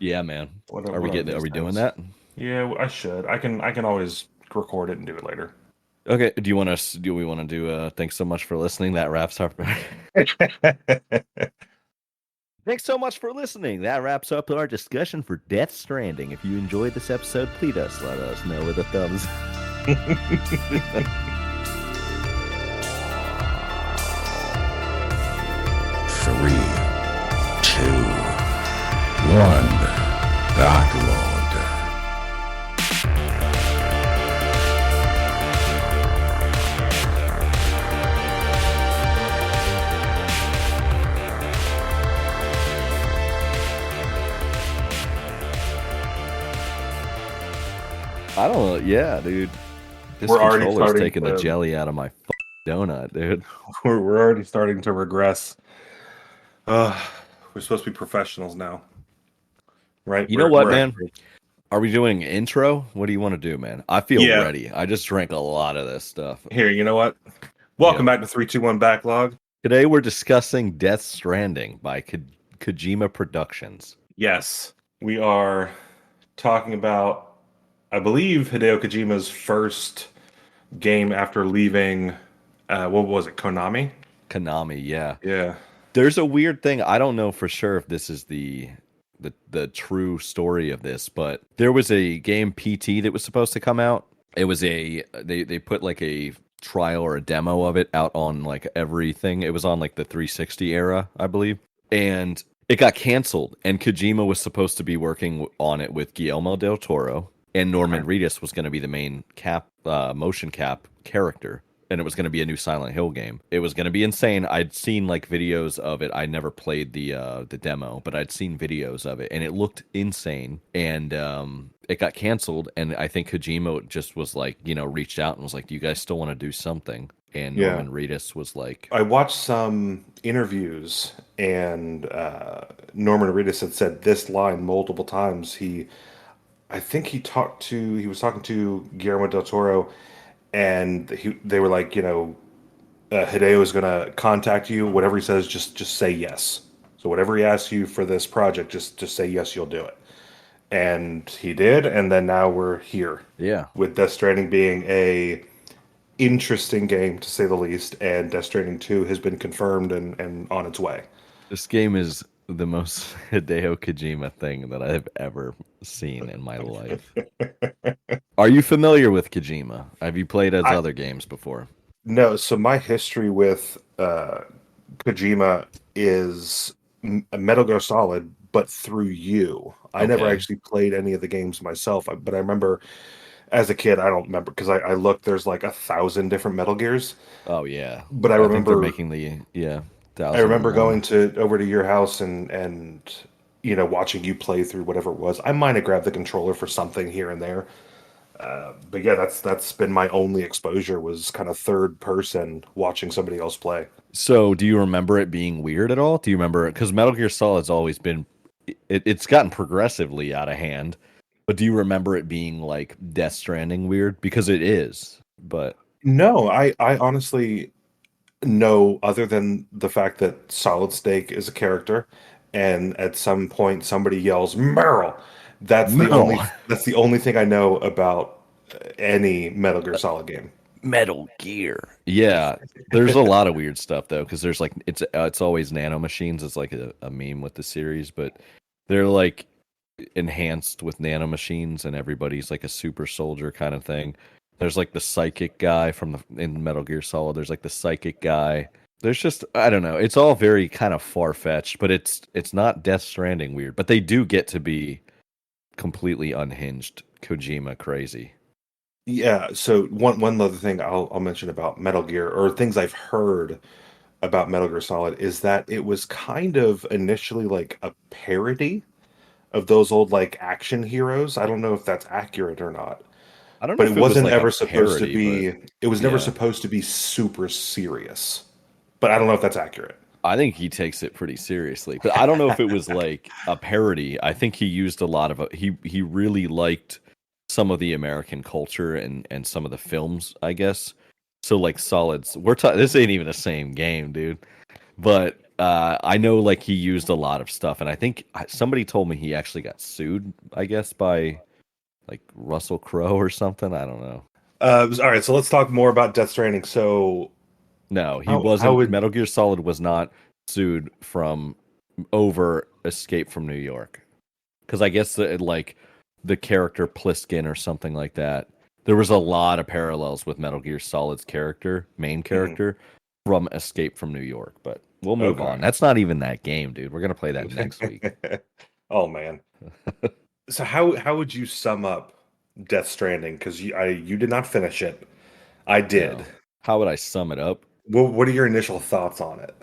Yeah, man. What Are we are getting? Are these we doing things? that? Yeah, I should. I can always record it and do it later. Okay. Do you want us? Do we want to do? Thanks so much for listening. That wraps up. Thanks so much for listening. That wraps up our discussion for Death Stranding. If you enjoyed this episode, please let us know with a thumbs. Three, two, one. Backlog. I don't know. Yeah, dude. This We're already controller's starting taking the to- jelly out of my donut, dude. We're already starting to regress. We're supposed to be professionals now, right? You know what, we're man? experts. Are we doing intro? What do you want to do, man? I feel Yeah. ready. I just drank a lot of this stuff. Here, you know what? Welcome back to 321 Backlog. Today we're discussing Death Stranding by Kojima Productions. Yes, we are talking about, I believe, Hideo Kojima's first game after leaving. What was it? Konami. Konami, yeah. Yeah. There's a weird thing. I don't know for sure if this is the true story of this, but there was a game PT that was supposed to come out. It was they put like a trial or a demo of it out on like everything. It was on like the 360 era, I believe. And it got canceled, and Kojima was supposed to be working on it with Guillermo del Toro, and Norman Reedus was going to be the main motion cap character. And it was going to be a new Silent Hill game. It was going to be insane. I'd seen like videos of it. I never played the demo, but I'd seen videos of it, and it looked insane. And it got canceled. And I think Kojima just was like, reached out and was like, "Do you guys still want to do something?" And Yeah. Norman Reedus was like, I watched some interviews, and Norman Reedus had said this line multiple times. I think he was talking to Guillermo del Toro, and they were like, Hideo is going to contact you. Whatever he says, just say yes. So whatever he asks you for this project, just say yes, you'll do it. And he did, and then now we're here. Yeah. With Death Stranding being a interesting game to say the least, and Death Stranding 2 has been confirmed and on its way. This game is the most Hideo Kojima thing that I've ever seen in my life. Are you familiar with Kojima? Have you played his other games before? No, so my history with Kojima is Metal Gear Solid, but through you. I never Okay. actually played any of the games myself, but I remember as a kid, I don't remember because I looked, there's like 1,000 different Metal Gears. Oh yeah, But I think remember they're making the I remember 1001. going over to your house and watching you play through whatever it was. I might have grabbed the controller for something here and there. But yeah, that's been my only exposure, was kind of third person watching somebody else play. So, do you remember it being weird at all? Do you remember it? Because Metal Gear Solid's always been, it's gotten progressively out of hand. But do you remember it being like Death Stranding weird? Because it is. But No, I honestly know, other than the fact that Solid Snake is a character, and at some point somebody yells Meryl. That's the Meryl. that's the only thing I know about any Metal Gear Solid game. Metal Gear. Yeah, there's a lot of weird stuff though, because there's like it's always nano machines. It's like a meme with the series, but they're like enhanced with nano machines, and everybody's like a super soldier kind of thing. There's like the psychic guy in Metal Gear Solid. There's like the psychic guy. There's just, I don't know. It's all very kind of far fetched, but it's not Death Stranding weird. But they do get to be completely unhinged Kojima crazy. Yeah, so one other thing I'll mention about Metal Gear, or things I've heard about Metal Gear Solid, is that it was kind of initially like a parody of those old like action heroes. I don't know if that's accurate or not. I don't know But if it wasn't like a ever supposed to parody, be. but It was never yeah. supposed to be super serious. But I don't know if that's accurate. I think he takes it pretty seriously, but I don't know if it was like a parody. I think he used a lot of he really liked some of the American culture and some of the films, I guess. So like Solids, this ain't even the same game, dude. But I know like he used a lot of stuff, and I think somebody told me he actually got sued, I guess, by like Russell Crowe or something. I don't know. All right, so let's talk more about Death Stranding. So, No, he how wasn't. would Metal Gear Solid was not sued from over Escape from New York, because I guess like the character Pliskin or something like that. There was a lot of parallels with Metal Gear Solid's main Mhm. character, from Escape from New York. But we'll move Okay. on. That's not even that game, dude. We're gonna play that next week. Oh man. So how would you sum up Death Stranding? Because you did not finish it. I did. No. How would I sum it up? What are your initial thoughts on it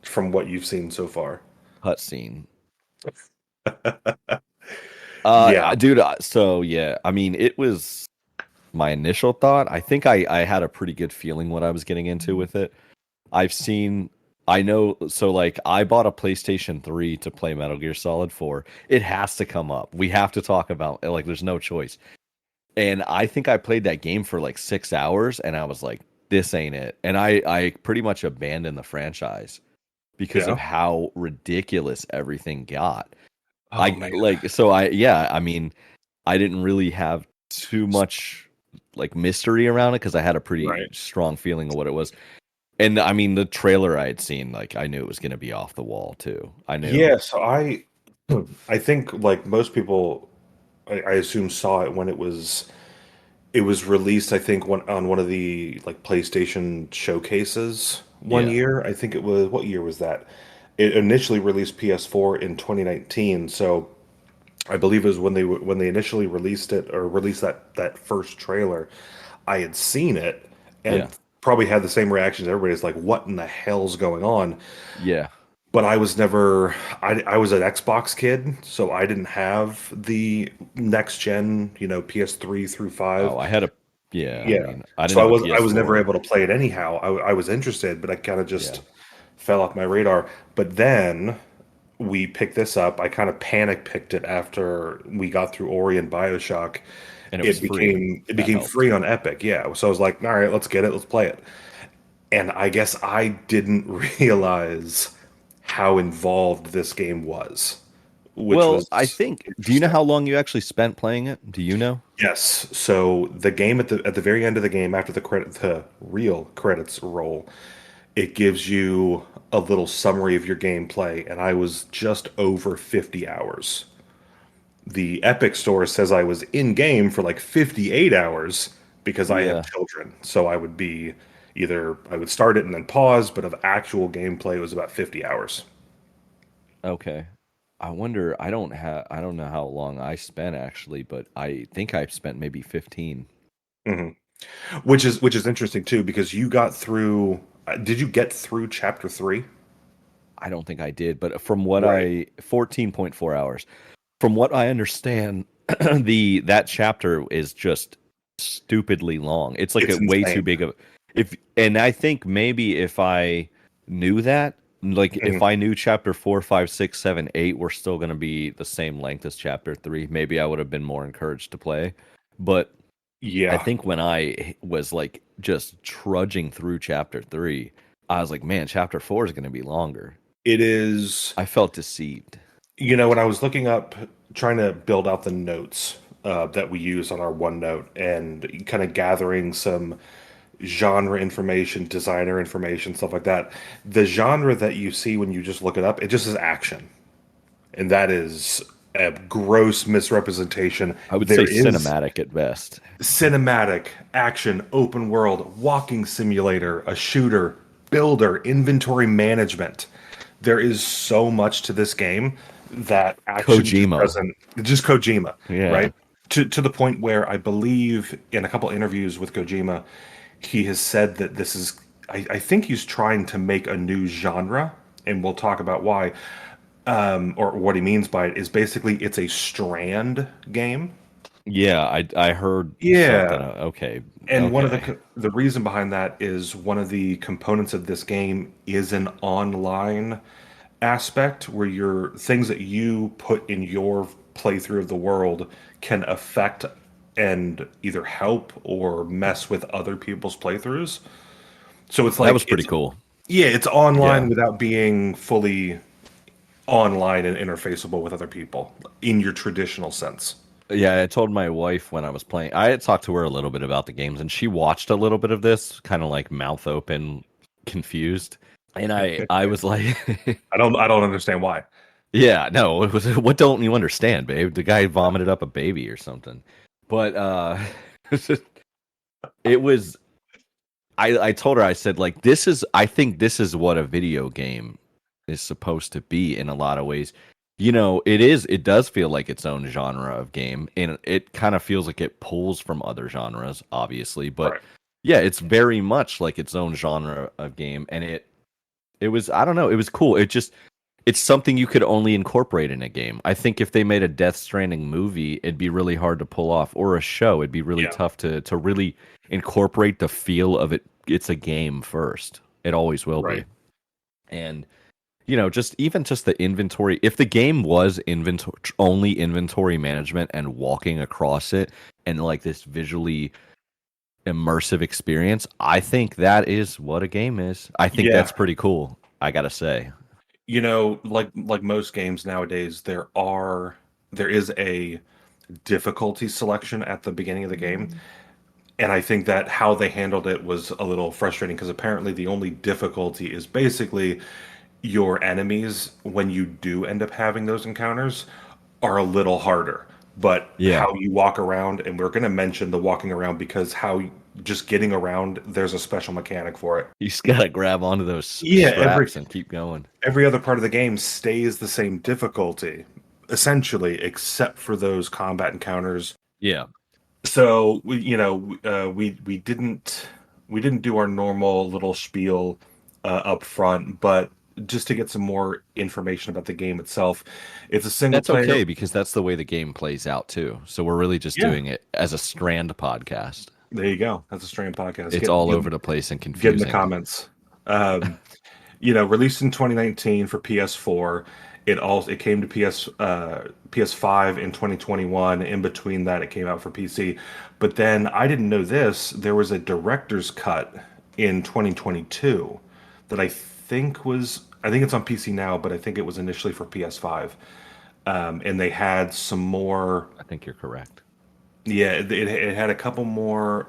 from what you've seen so far? Cutscene. Yeah. Dude. So yeah, I mean, it was my initial thought. I think I had a pretty good feeling what I was getting into with it. I know, so like I bought a PlayStation 3 to play Metal Gear Solid 4. It has to come up. We have to talk about it. Like, there's no choice. And I think I played that game for like 6 hours, and I was like, this ain't it. And I pretty much abandoned the franchise because of Yeah. how ridiculous everything got. Oh man. I mean, I didn't really have too much like mystery around it because I had a pretty Right. strong feeling of what it was. And I mean, the trailer I had seen, like I knew it was going to be off the wall too. I knew. Yeah. So I think like most people, I assume saw it when it was released. I think on one of the like PlayStation showcases one Yeah. year. I think it was what year was that? It initially released PS4 in 2019. So I believe it was when they initially released it or released that first trailer. I had seen it and Yeah. probably had the same reactions. Everybody's like, "What in the hell's going on?" Yeah. But I was never. I was an Xbox kid, so I didn't have the next gen. PS3 through Oh, five. I had a. Yeah. I Yeah. mean, I didn't So have a I was never PS4. able to play it anyhow. I was interested, but I kind of Yeah. just fell off my radar. But then we picked this up. I kind of panic picked it after we got through Ori and BioShock. And it was free. It That became helped. free on Epic. Yeah. So I was like, all right, let's get it. Let's play it. And I guess I didn't realize how involved this game was, which Well, I was think. Do you know interesting. how long you actually spent playing it? Do you know? Yes. So the game at the very end of the game, after the real credits roll, it gives you a little summary of your gameplay, and I was just over 50 hours. The Epic Store says I was in game for like 58 hours because I have Yeah. children. So I would be either I would start it and then pause, but of actual gameplay it was about 50 hours. Okay. I wonder. I don't have. I don't know how long I spent actually, but I think I spent maybe 15. Hmm. Which is interesting too because you got through. Did you get through chapter 3? I don't think I did, but from what Right. 14.4 hours. From what I understand, that chapter is just stupidly long. It's like a It's way too insane. big of if and I think maybe if I knew that, like if Mhm. I knew chapter 4, 5, 6, 7, 8 were still gonna be the same length as chapter 3, maybe I would have been more encouraged to play. But I Yeah, think when I was like just trudging through chapter 3, I was like, man, chapter 4 is gonna be longer. it is. I felt deceived. When I was looking up, trying to build out the notes that we use on our OneNote and kind of gathering some genre information, designer information, stuff like that. The genre that you see when you just look it up, it just is action. And that is a gross misrepresentation. I would say There is cinematic at best. cinematic, action, open world, walking simulator, a shooter, builder, inventory management. There is so much to this game that action just Kojima. doesn't. Just Kojima, Yeah. right? To the point where I believe in a couple interviews with Kojima, he has said that this is. I think he's trying to make a new genre, and we'll talk about why. Or what he means by it is basically it's a strand game. Yeah, I heard something. Yeah, Okay. and one of Okay. the reason behind that is one of the components of this game is an online aspect where your things that you put in your playthrough of the world can affect and either help or mess with other people's playthroughs. So it's That like was pretty cool. Yeah, it's online Yeah. without being fully online and interfaceable with other people in your traditional sense. Yeah, I told my wife when I was playing. I had talked to her a little bit about the games, and she watched a little bit of this, kind of like mouth open, confused. And I was like, I don't understand why. yeah, no, it was what don't you understand, babe? The guy vomited up a baby or something. But it was I told her, I said, like, this is, I think this is what a video game is supposed to be in a lot of ways. You know, it does feel like its own genre of game, and it kind of feels like it pulls from other genres, obviously, but Right. yeah, it's very much like its own genre of game, and it was, I don't know, it was cool. It's something you could only incorporate in a game. I think if they made a Death Stranding movie, it'd be really hard to pull off, or a show, it'd be really Yeah. tough to really incorporate the feel of it. It's a game first. It always will Right. be. And you know, just even just the inventory, if the game was inventory management and walking across it and like this visually immersive experience, I think that is what a game is. I think Yeah. that's pretty cool, I gotta say. You know, like most games nowadays, there is a difficulty selection at the beginning of the game. And I think that how they handled it was a little frustrating because apparently the only difficulty is basically your enemies when you do end up having those encounters are a little harder. But Yeah. how you walk around, and we're going to mention the walking around because just getting around, there's a special mechanic for it. You just gotta grab onto those Yeah, straps and keep going. every other part of the game stays the same difficulty, essentially, except for those combat encounters. Yeah. So we didn't do our normal little spiel up front, but just to get some more information about the game itself, it's a single That's player. okay because that's the way the game plays out too. So we're really just Yeah. doing it as a Strand podcast. There you go. That's a Strand podcast. It's all over the place and Get in confusing. the comments. Released in 2019 for PS4. It came to PS5 in 2021. In between that, it came out for PC. But then I didn't know this. There was a director's cut in 2022 that I think it's on PC now, but I think it was initially for PS5. And they had some more. I think you're correct. Yeah, it had a couple more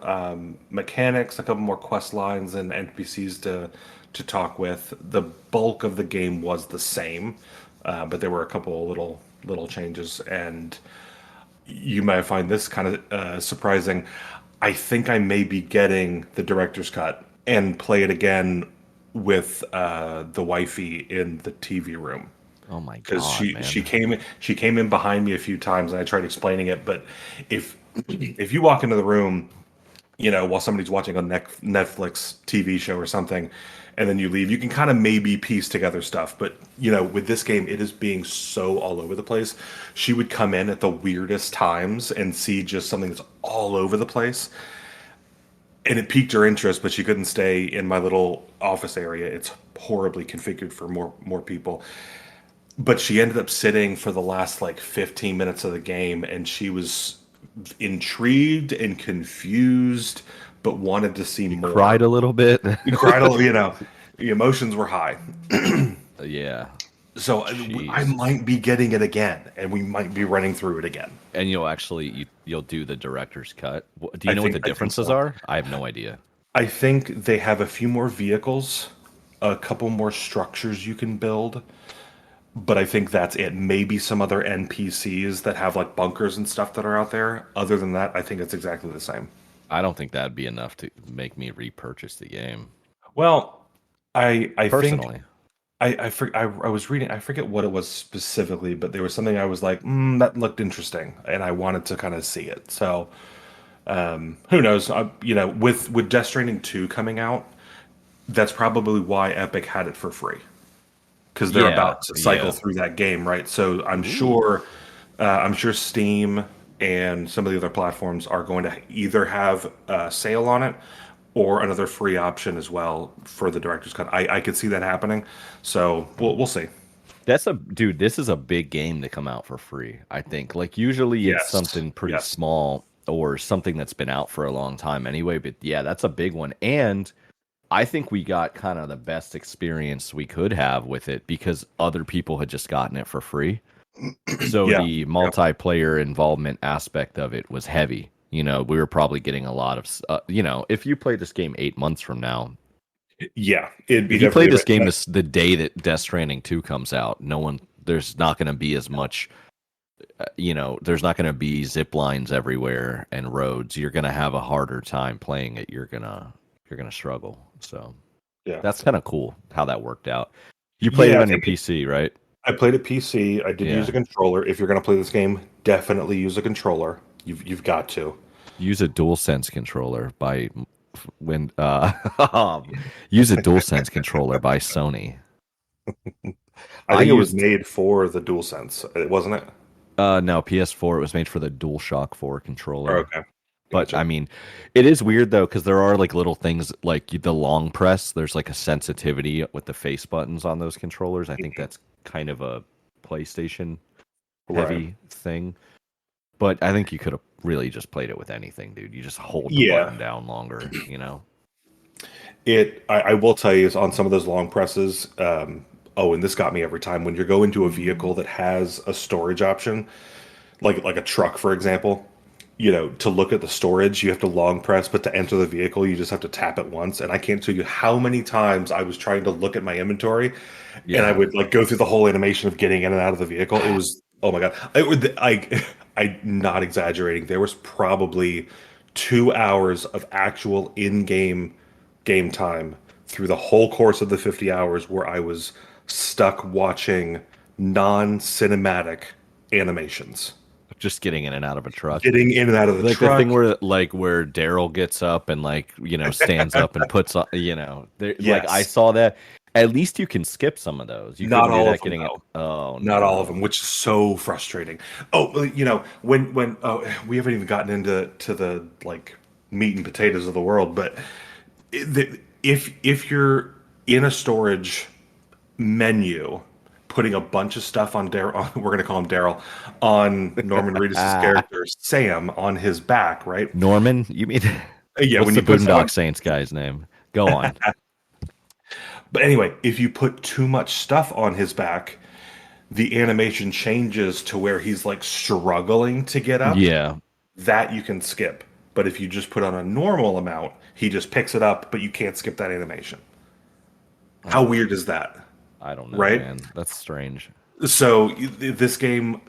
mechanics, a couple more quest lines, and NPCs to talk with. The bulk of the game was the same, but there were a couple of little changes, and you might find this kind of surprising. I think I may be getting the director's cut and play it again with the wifey in the TV room. Oh my Because god, she man. she came in behind me a few times and I tried explaining it, but if you walk into the room, while somebody's watching a Netflix TV show or something, and then you leave, you can kind of maybe piece together stuff. But with this game, it is being so all over the place. She would come in at the weirdest times and see just something that's all over the place, and it piqued her interest, but she couldn't stay in my little office area. It's horribly configured for more people. But she ended up sitting for the last like 15 minutes of the game, and she was intrigued and confused, but wanted to see more. Cried a little bit. Cried a little, the emotions were high. Yeah. So I might be getting it again, and we might be running through it again. And you'll do the director's cut. Do I you know what think- the I think differences so. are? I have no idea. I think they have a few more vehicles, a couple more structures you can build, but I think that's it. Maybe some other NPCs that have like bunkers and stuff that are out there. Other than that, I think it's exactly the same. I don't think that'd be enough to make me repurchase the game. Well, I think Personally. I was reading, I forget what it was specifically, but there was something I was like, that looked interesting, and I wanted to kind of see it. So, who knows? With Death Stranding 2 coming out, that's probably why Epic had it for free, because they're Yeah, about to cycle yeah. through that game, right? So I'm sure Steam and some of the other platforms are going to either have a sale on it or another free option as well for the director's cut. I could see that happening. So we'll see. This is a big game to come out for free, I think. Like usually it's Yes. something pretty Yes. small or something that's been out for a long time anyway, but yeah, that's a big one. And I think we got kind of the best experience we could have with it because other people had just gotten it for free. So Yeah. the multiplayer involvement aspect of it was heavy. You know, we were probably getting a lot of, you know, if you play this game 8 months from now, Yeah, it'd be if you play definitely this game the day that Death Stranding 2 comes out, there's not going to be as much, you know, there's not going to be zip lines everywhere and roads. You're going to have a harder time playing it. You're going to struggle. So yeah. that's kind of cool how that worked out. You played it on your PC, right? I played a PC. I did use a controller. If you're going to play this game, definitely use a controller. You've got to use a DualSense controller by use a DualSense controller by Sony. I think it was made for the DualSense, wasn't it? No, PS4. It was made for the DualShock 4 controller. Oh, okay. But I mean, it is weird though because there are like little things like the long press. There's like a sensitivity with the face buttons on those controllers. I think that's kind of a PlayStation heavy thing. But I think you could have really just played it with anything, dude. You just hold the button down longer, you know. I will tell you, is on some of those long presses. And this got me every time when you go into a vehicle that has a storage option, like a truck, for example. You know, to look at the storage, you have to long press, but to enter the vehicle, you just have to tap it once. And I can't tell you how many times I was trying to look at my inventory, and I would like go through the whole animation of getting in and out of the vehicle. It was, oh my god, I'm not exaggerating. There was probably 2 hours of actual in-game game time through the whole course of the 50 hours where I was stuck watching non-cinematic animations. Just getting in and out of a truck. Getting in and out of the truck. The thing where Daryl gets up and stands up and puts on, like I saw that. At least you can skip some of those. You not all of them. Not all of them, which is so frustrating. When we haven't even gotten into the like meat and potatoes of the world, but if you're in a storage menu putting a bunch of stuff on Daryl, we're going to call him Daryl, on Norman Reedus' character Sam on his back, right? Norman, you mean? Yeah, what's when the you put Boondock Saints guy's name? Go on. But anyway, if you put too much stuff on his back, the animation changes to where he's like struggling to get up. Yeah, that you can skip. But if you just put on a normal amount, he just picks it up, but you can't skip that animation. How weird is that? I don't know, right? Man. That's strange. So this game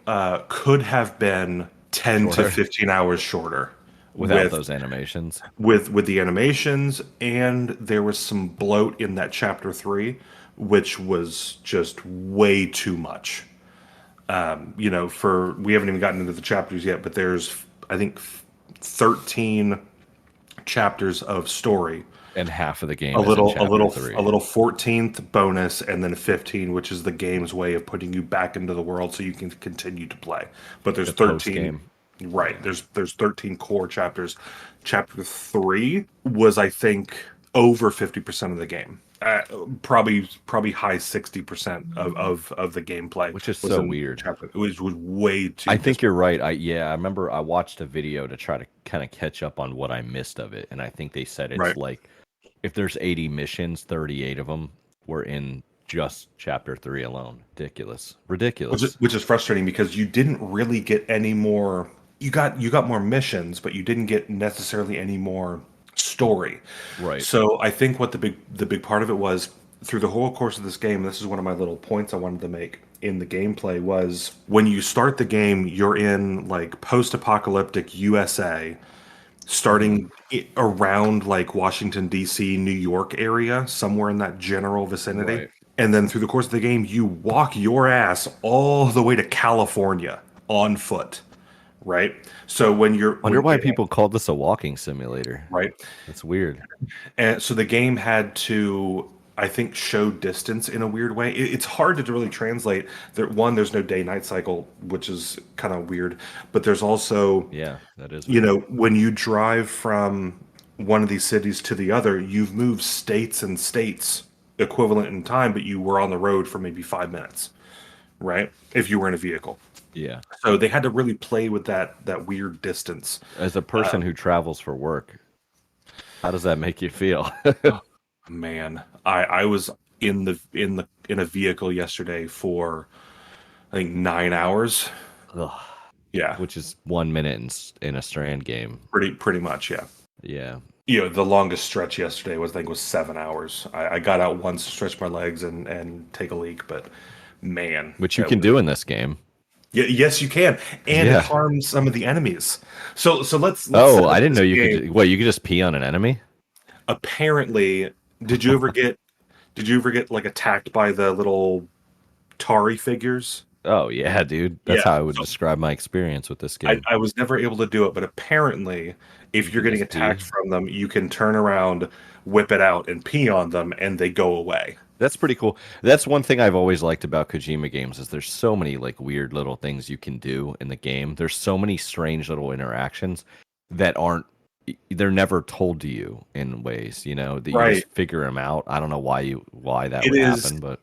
could have been 10 to 15 hours shorter. Without those animations. With the animations, and there was some bloat in that chapter 3, which was just way too much. We haven't even gotten into the chapters yet, but there's, I think, 13 chapters of story. And half of the game a little 14th bonus, and then 15, which is the game's way of putting you back into the world so you can continue to play. But there's 13. Right. There's 13 core chapters. Chapter 3 was, I think, over 50% of the game. Probably high 60% of the gameplay, which is so weird. It was way too. I think you're right. I remember I watched a video to try to kind of catch up on what I missed of it, and I think they said it's like if there's 80 missions, 38 of them were in just chapter 3 alone. Ridiculous. Which is frustrating because you didn't really get any more. You got more missions, but you didn't get necessarily any more story. Right. So I think what the big part of it was through the whole course of this game. This is one of my little points I wanted to make in the gameplay was when you start the game, you're in like post-apocalyptic USA, starting around like Washington D.C., New York area, somewhere in that general vicinity. Right. And then through the course of the game, you walk your ass all the way to California on foot. Right. So when you're why people called this a walking simulator. Right. That's weird. And so the game had to, I think, show distance in a weird way. It's hard to really translate. There's no day-night cycle, which is kind of weird. But there's also, that is weird. When you drive from one of these cities to the other, you've moved states and states equivalent in time, but you were on the road for maybe 5 minutes, right? If you were in a vehicle. Yeah. So they had to really play with that weird distance. As a person who travels for work, how does that make you feel? Man, I was in a vehicle yesterday for I think 9 hours. Ugh. Yeah, Which is 1 minute in a Strand game. pretty much. Yeah. Yeah. The longest stretch yesterday was I think was 7 hours. I got out once to stretch my legs and take a leak, but man, Which you can do in this game. Yeah, yes, you can, and Yeah. it harms some of the enemies. So let's Oh, set up I didn't this know you game. could. What, you could just pee on an enemy? Apparently, did you ever get like attacked by the little Tari figures? Oh yeah, dude. That's Yeah, how I would so describe my experience with this I, game. I was never able to do it, but apparently, if You you're can getting just pee. attacked from them, you can turn around, whip it out, and pee on them, and they go away. That's pretty cool. That's one thing I've always liked about Kojima games is there's so many like weird little things you can do in the game. There's so many strange little interactions that they're never told to you in ways, that you Right. just figure them out. I don't know why that It would is happen, but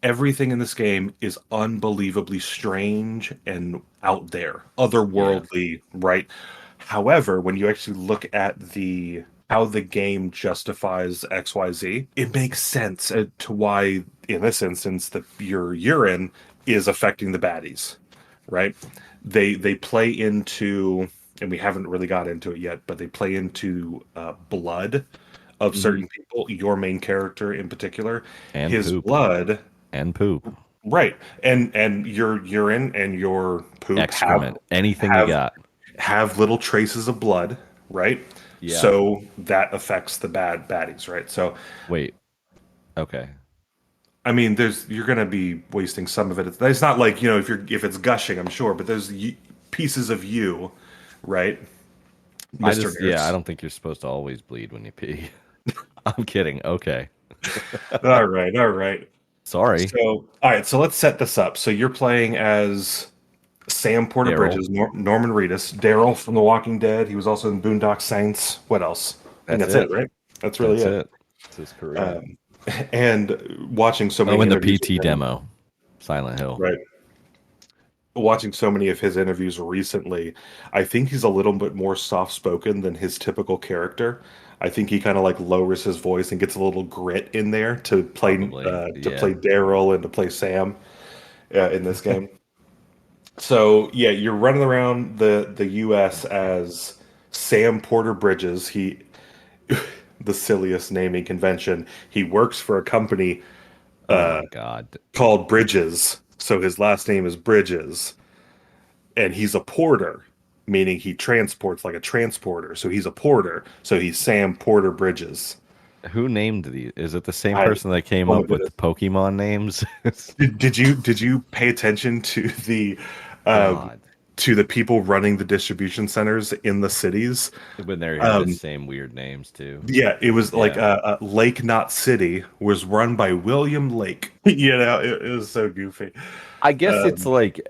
everything in this game is unbelievably strange and out there, yeah. otherworldly, right? However, when you actually look at how the game justifies XYZ, it makes sense to why, in this instance, your urine is affecting the baddies, right? They play into, and we haven't really got into it yet, but they play into blood of Mhm. certain people. Your main character in particular, And his poop. blood, And poop. right? And your urine and your poop Excrement. Anything you have got. have little traces of blood, right? Yeah. So that affects the baddies, right? So Wait. Okay. I mean, you're going to be wasting some of it. It's not like if it's gushing, I'm sure, but there's pieces of you, right, Mister I Nurse? don't think you're supposed to always bleed when you pee. I'm kidding. Okay. All right. Sorry. So all right, so let's set this up. So you're playing as Sam Porter Daryl. Bridges, Norman Reedus, Daryl from The Walking Dead. He was also in Boondock Saints. What else? I think that's it, right? That's really That's it. It's his career. And watching so many Oh, in the interviews PT with him, demo. Silent Hill. right? Watching so many of his interviews recently, I think he's a little bit more soft spoken than his typical character. I think he kind of like lowers his voice and gets a little grit in there to play Probably. play Daryl and to play Sam in this game. So yeah, you're running around the U.S. as Sam Porter Bridges. He, the silliest naming convention. He works for a company Oh my God. called Bridges. So his last name is Bridges, and he's a porter, meaning he transports like a transporter. So he's a porter. So he's Sam Porter Bridges. Who named these? Is it the same I- person that came oh my up with the Pokemon names? Did you pay attention to the God. to the people running the distribution centers in the cities? When they're the same weird names too. Yeah, it was like Lake Knot City was run by William Lake. It was so goofy. I guess it's like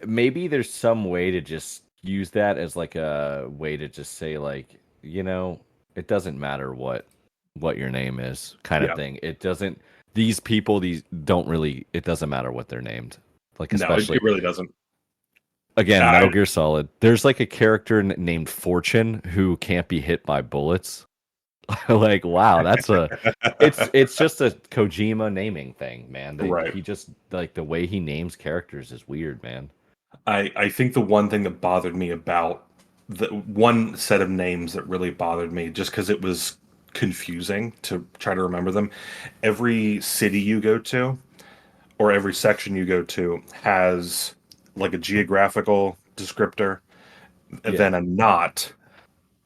maybe there's some way to just use that as like a way to just say like, it doesn't matter what your name is kind of Yeah. thing. It doesn't these people don't really it doesn't matter what they're named. Like No, especially it really doesn't. again, I- Metal Gear Solid. There's like a character named Fortune who can't be hit by bullets. Like, wow, it's just a Kojima naming thing, man. Right. He just like the way he names characters is weird, man. I think the one thing that bothered me about the one set of names that really bothered me, just because it was confusing to try to remember them. Every city you go to, or every section you go to, has like a geographical descriptor, and then a knot,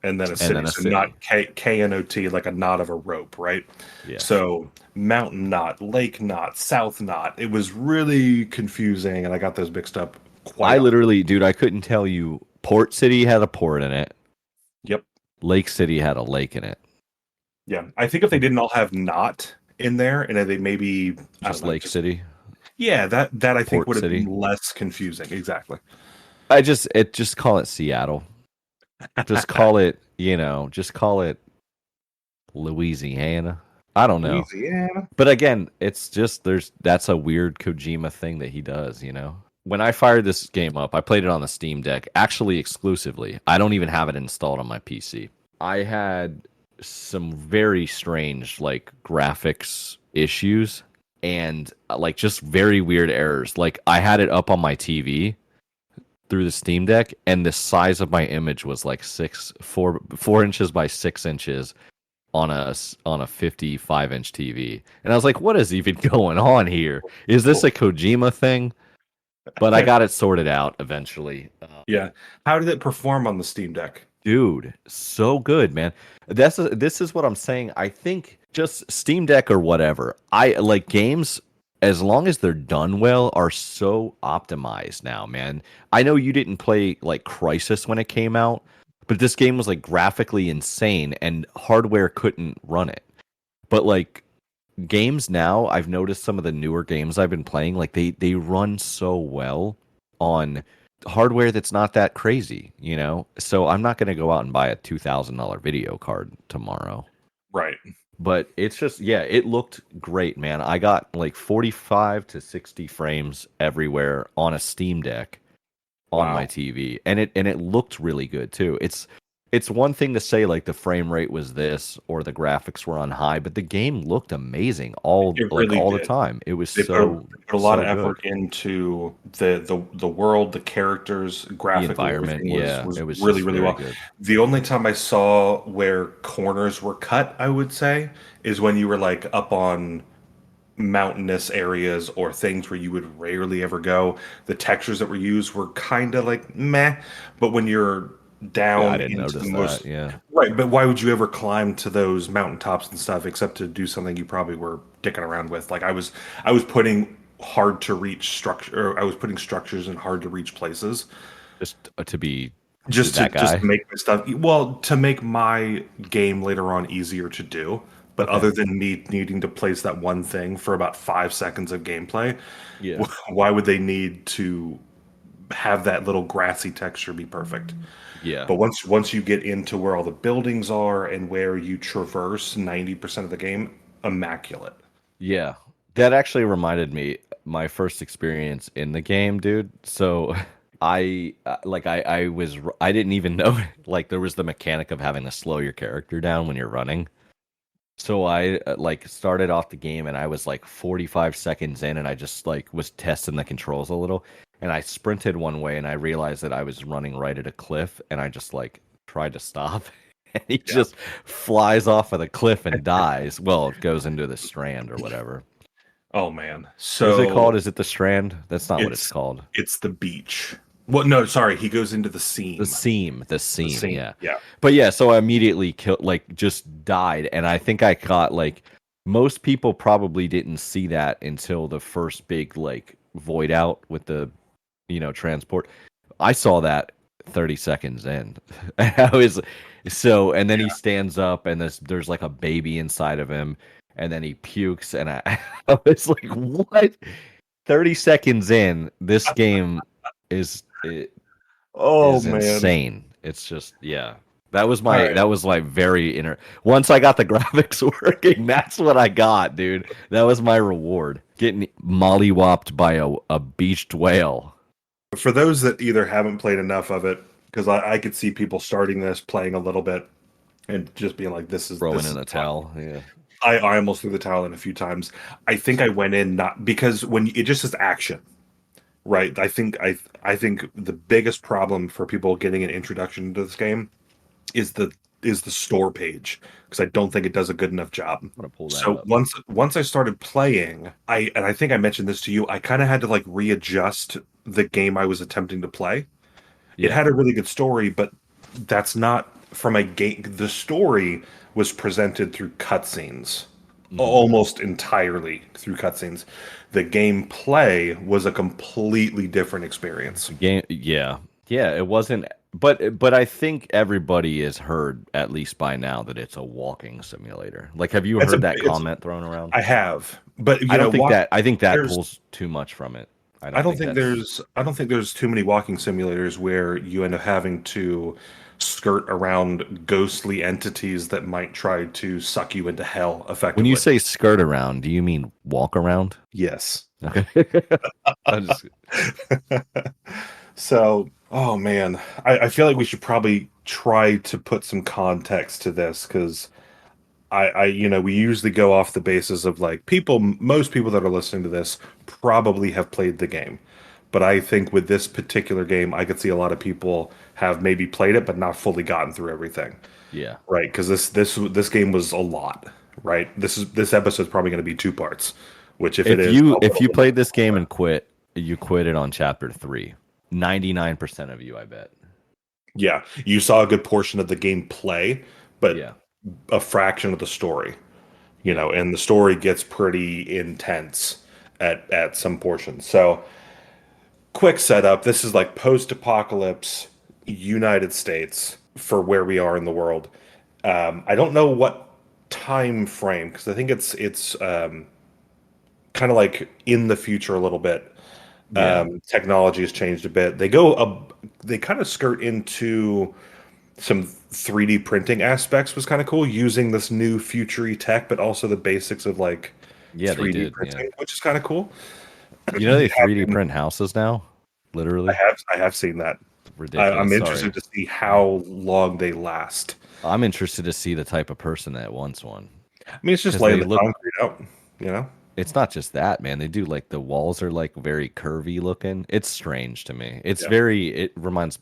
and then a city. then a So city. knot Knot, like a knot of a rope, right? Yeah. So mountain knot, lake knot, south knot. It was really confusing, and I got those mixed up. I literally, dude, I couldn't tell you. Port City had a port in it. Yep. Lake City had a lake in it. Yeah, I think if they didn't all have knot in there, and they maybe I Just don't know, Lake City. Yeah, that I think Port would have City. been less confusing. Exactly. Just call it Seattle. Just call it, just call it Louisiana. I don't know. Louisiana. But again, it's just that's a weird Kojima thing that he does, When I fired this game up, I played it on the Steam Deck, actually exclusively. I don't even have it installed on my PC. I had some very strange like graphics issues and like just very weird errors. Like I had it up on my TV through the Steam Deck, and the size of my image was like 4 inches by 6 inches on a 55-inch TV, and I was like, "What is even going on here? Is this a Kojima thing?" But I got it sorted out eventually. Yeah. How did it perform on the Steam Deck? Dude, so good, man. This is what I'm saying. I think just Steam Deck or whatever. I like games as long as they're done well are so optimized now, man. I know you didn't play like Crisis when it came out, but this game was like graphically insane and hardware couldn't run it. But like games now, I've noticed some of the newer games I've been playing, like they run so well on hardware that's not that crazy, you know? So I'm not going to go out and buy a $2,000 video card tomorrow. Right. But it's just, yeah, it looked great, man. I got like 45 to 60 frames everywhere on a Steam Deck on my TV. And it looked really good too. It's one thing to say like the frame rate was this or the graphics were on high, but the game looked amazing all the time. It was put a lot of effort into the world, the characters, graphics, the environment. Was it was really really well. Good. The only time I saw where corners were cut, I would say, is when you were like up on mountainous areas or things where you would rarely ever go. The textures that were used were kind of like meh, but when you're down I didn't notice that. Yeah, right. But why would you ever climb to those mountaintops and stuff except to do something you probably were dicking around with? Like I was putting hard to reach structure, or I was putting structures in hard to reach places, just to be just make my stuff. Well, to make my game later on easier to do. But other than me needing to place that one thing for about 5 seconds of gameplay, why would they need to have that little grassy texture be perfect? Yeah. But once you get into where all the buildings are and where you traverse 90% of the game, immaculate. Yeah. That actually reminded me my first experience in the game, dude. So I didn't even know like there was the mechanic of having to slow your character down when you're running. So I like started off the game and I was like 45 seconds in and I just like was testing the controls a little and I sprinted one way and I realized that I was running right at a cliff and I just like tried to stop and he just flies off of the cliff and dies. Well, it goes into the strand or whatever. Oh man. So what is it called? Is it the strand? That's not what it's called. It's the beach. Well, no, sorry. He goes into the seam. The seam. Yeah. Yeah. But yeah, so I immediately just died. And I think I caught like most people probably didn't see that until the first big like void out with the, transport. I saw that 30 seconds in. I was and then he stands up and there's like a baby inside of him and then he pukes and I was like, what? 30 seconds in, this game is insane. It's just that was my very inner. Once I got the graphics working, that's what I got, dude. That was my reward, getting mollywopped by a beached whale. For those that either haven't played enough of it, because I could see people starting this, playing a little bit, and just being like, "This is throwing in a towel." Yeah, I almost threw the towel in a few times. I think I went in not because when it just says action. Right. I think the biggest problem for people getting an introduction to this game is the store page, because I don't think it does a good enough job. I'm gonna pull that so up. Once I started playing, I think I mentioned this to you, I kind of had to like readjust the game I was attempting to play. Yeah. It had a really good story, but that's not from a game. The story was presented through cutscenes. Almost entirely through cutscenes. The gameplay was a completely different experience. It wasn't. But I think everybody has heard at least by now that it's a walking simulator. Like, have you heard that comment thrown around? I have, but I think that pulls too much from it. I don't think there's too many walking simulators where you end up having to skirt around ghostly entities that might try to suck you into hell effectively. When you say skirt around, do you mean walk around? Yes. Okay. So, man, I feel like we should probably try to put some context to this, because we usually go off the basis of like most people that are listening to this probably have played the game. But I think with this particular game, I could see a lot of people have maybe played it, but not fully gotten through everything. Yeah. Right. Because this game was a lot. Right. This episode's probably going to be two parts, which if it is, If you played this game and quit, you quit it on chapter 3. 99% of you, I bet. Yeah, you saw a good portion of the game play, but Yeah. a fraction of the story. And the story gets pretty intense at some portions. So, quick setup. This is like post-apocalypse United States for where we are in the world. I don't know what time frame because I think it's kind of like in the future a little bit. Yeah. Technology has changed a bit. They kind of skirt into some 3D printing aspects, was kind of cool, using this new futury tech, but also the basics of like Yeah, they 3D did. printing, Yeah. which is kind of cool. You know they 3D print houses now? Literally. I have seen that. Ridiculous. I'm Sorry. interested to see how long they last. I'm interested to see the type of person that wants one. I mean, it's just 'Cause laying they the look- concrete out, you know? It's not just that, man. They do like the walls are like very curvy looking. It's strange to me. It's Yeah. it reminds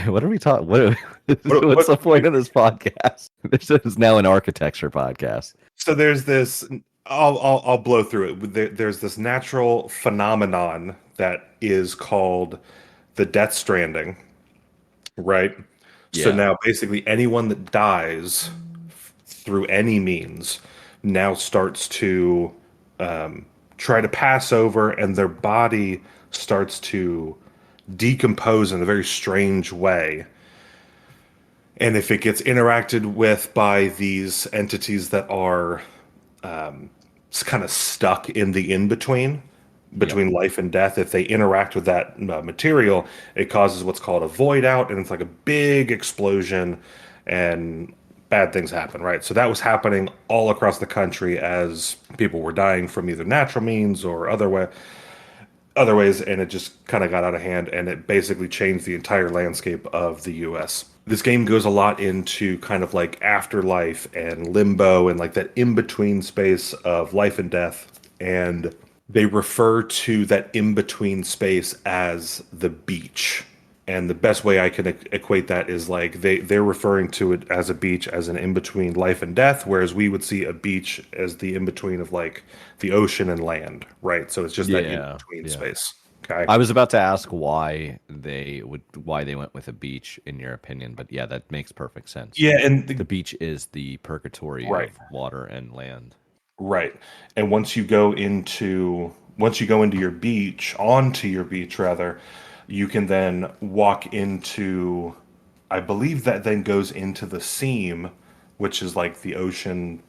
what are we talking? What's what- the point of this podcast? This is now an architecture podcast. So there's this. I'll blow through it. There's this natural phenomenon that is called the Death Stranding, right? So Yeah. now basically anyone that dies through any means now starts to try to pass over, and their body starts to decompose in a very strange way. And if it gets interacted with by these entities that are kind of stuck in the in-between between life and death, if they interact with that material, it causes what's called a void out, and it's like a big explosion and bad things happen, right? So that was happening all across the country as people were dying from either natural means or other ways, and it just kind of got out of hand, and it basically changed the entire landscape of the US. This game goes a lot into kind of like afterlife and limbo and like that in-between space of life and death, and they refer to that in-between space as the beach. And the best way I can equate that is like they're referring to it as a beach as an in-between life and death, whereas we would see a beach as the in-between of like the ocean and land, right? So it's just that in-between space. Okay. I was about to ask why they went with a beach in your opinion, but yeah, that makes perfect sense. Yeah, and the beach is the purgatory of water and land. Right. And once you go into your beach, onto your beach rather, you can then walk into, I believe that then goes into the seam, which is like the ocean,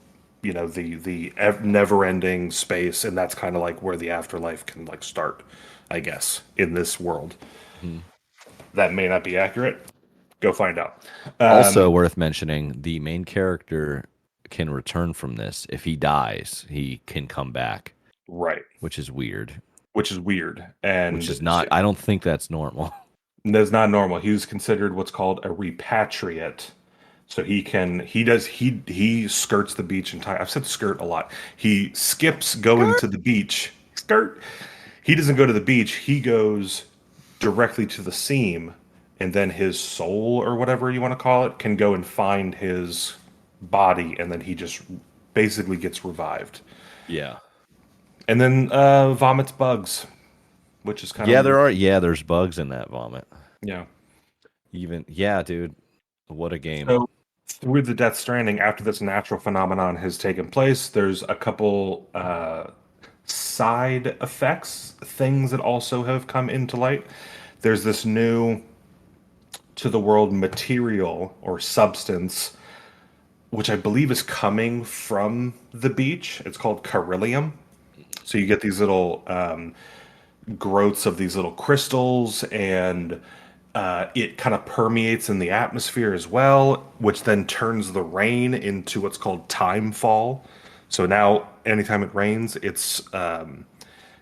the never-ending space, and that's kind of like where the afterlife can like start, I guess, in this world. That may not be accurate. Go find out. Also worth mentioning, the main character can return from this. If he dies, he can come back. Right. Which is weird. And which is not, I don't think that's normal. That's not normal. He was considered what's called a repatriate. So he skirts the beach entire. I've said skirt a lot. He skips going to the beach. Skirt. He doesn't go to the beach. He goes directly to the seam, and then his soul, or whatever you want to call it, can go and find his body, and then he just basically gets revived. Yeah. And then vomits bugs, which is kind of there's bugs in that vomit. Yeah. Dude. What a game. So through the Death Stranding, after this natural phenomenon has taken place, there's a couple side effects, things that also have come into light. There's this new to the world material or substance, which I believe is coming from the beach. It's called Carillium. So you get these little growths of these little crystals, and it kind of permeates in the atmosphere as well, which then turns the rain into what's called time fall. So now anytime it rains, it's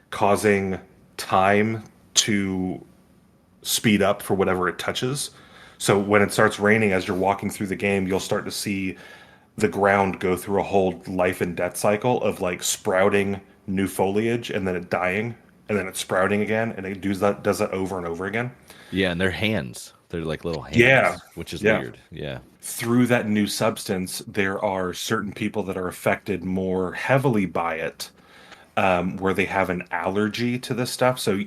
causing time to speed up for whatever it touches. So when it starts raining, as you're walking through the game, you'll start to see the ground go through a whole life and death cycle of like sprouting new foliage and then it dying and then it's sprouting again and it does that over and over again. Yeah, and they're hands. They're like little Yeah. hands, which is Yeah. weird. Yeah. Through that new substance, there are certain people that are affected more heavily by it, where they have an allergy to this stuff. So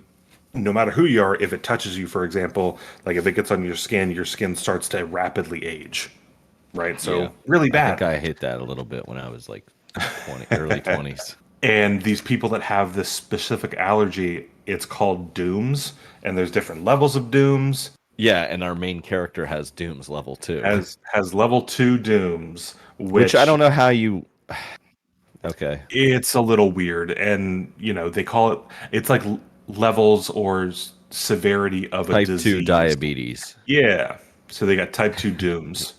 no matter who you are, if it touches you, for example, like if it gets on your skin starts to rapidly age. Right? So Yeah. really I bad. think I hit that a little bit when I was like early 20s. And these people that have this specific allergy, it's called dooms, and there's different levels of dooms. Yeah, and our main character has Doom's level 2. Has level 2 dooms, Which I don't know how you Okay. It's a little weird, and they call it's like levels or severity of a Type disease. 2 diabetes. Yeah. So they got type 2 dooms.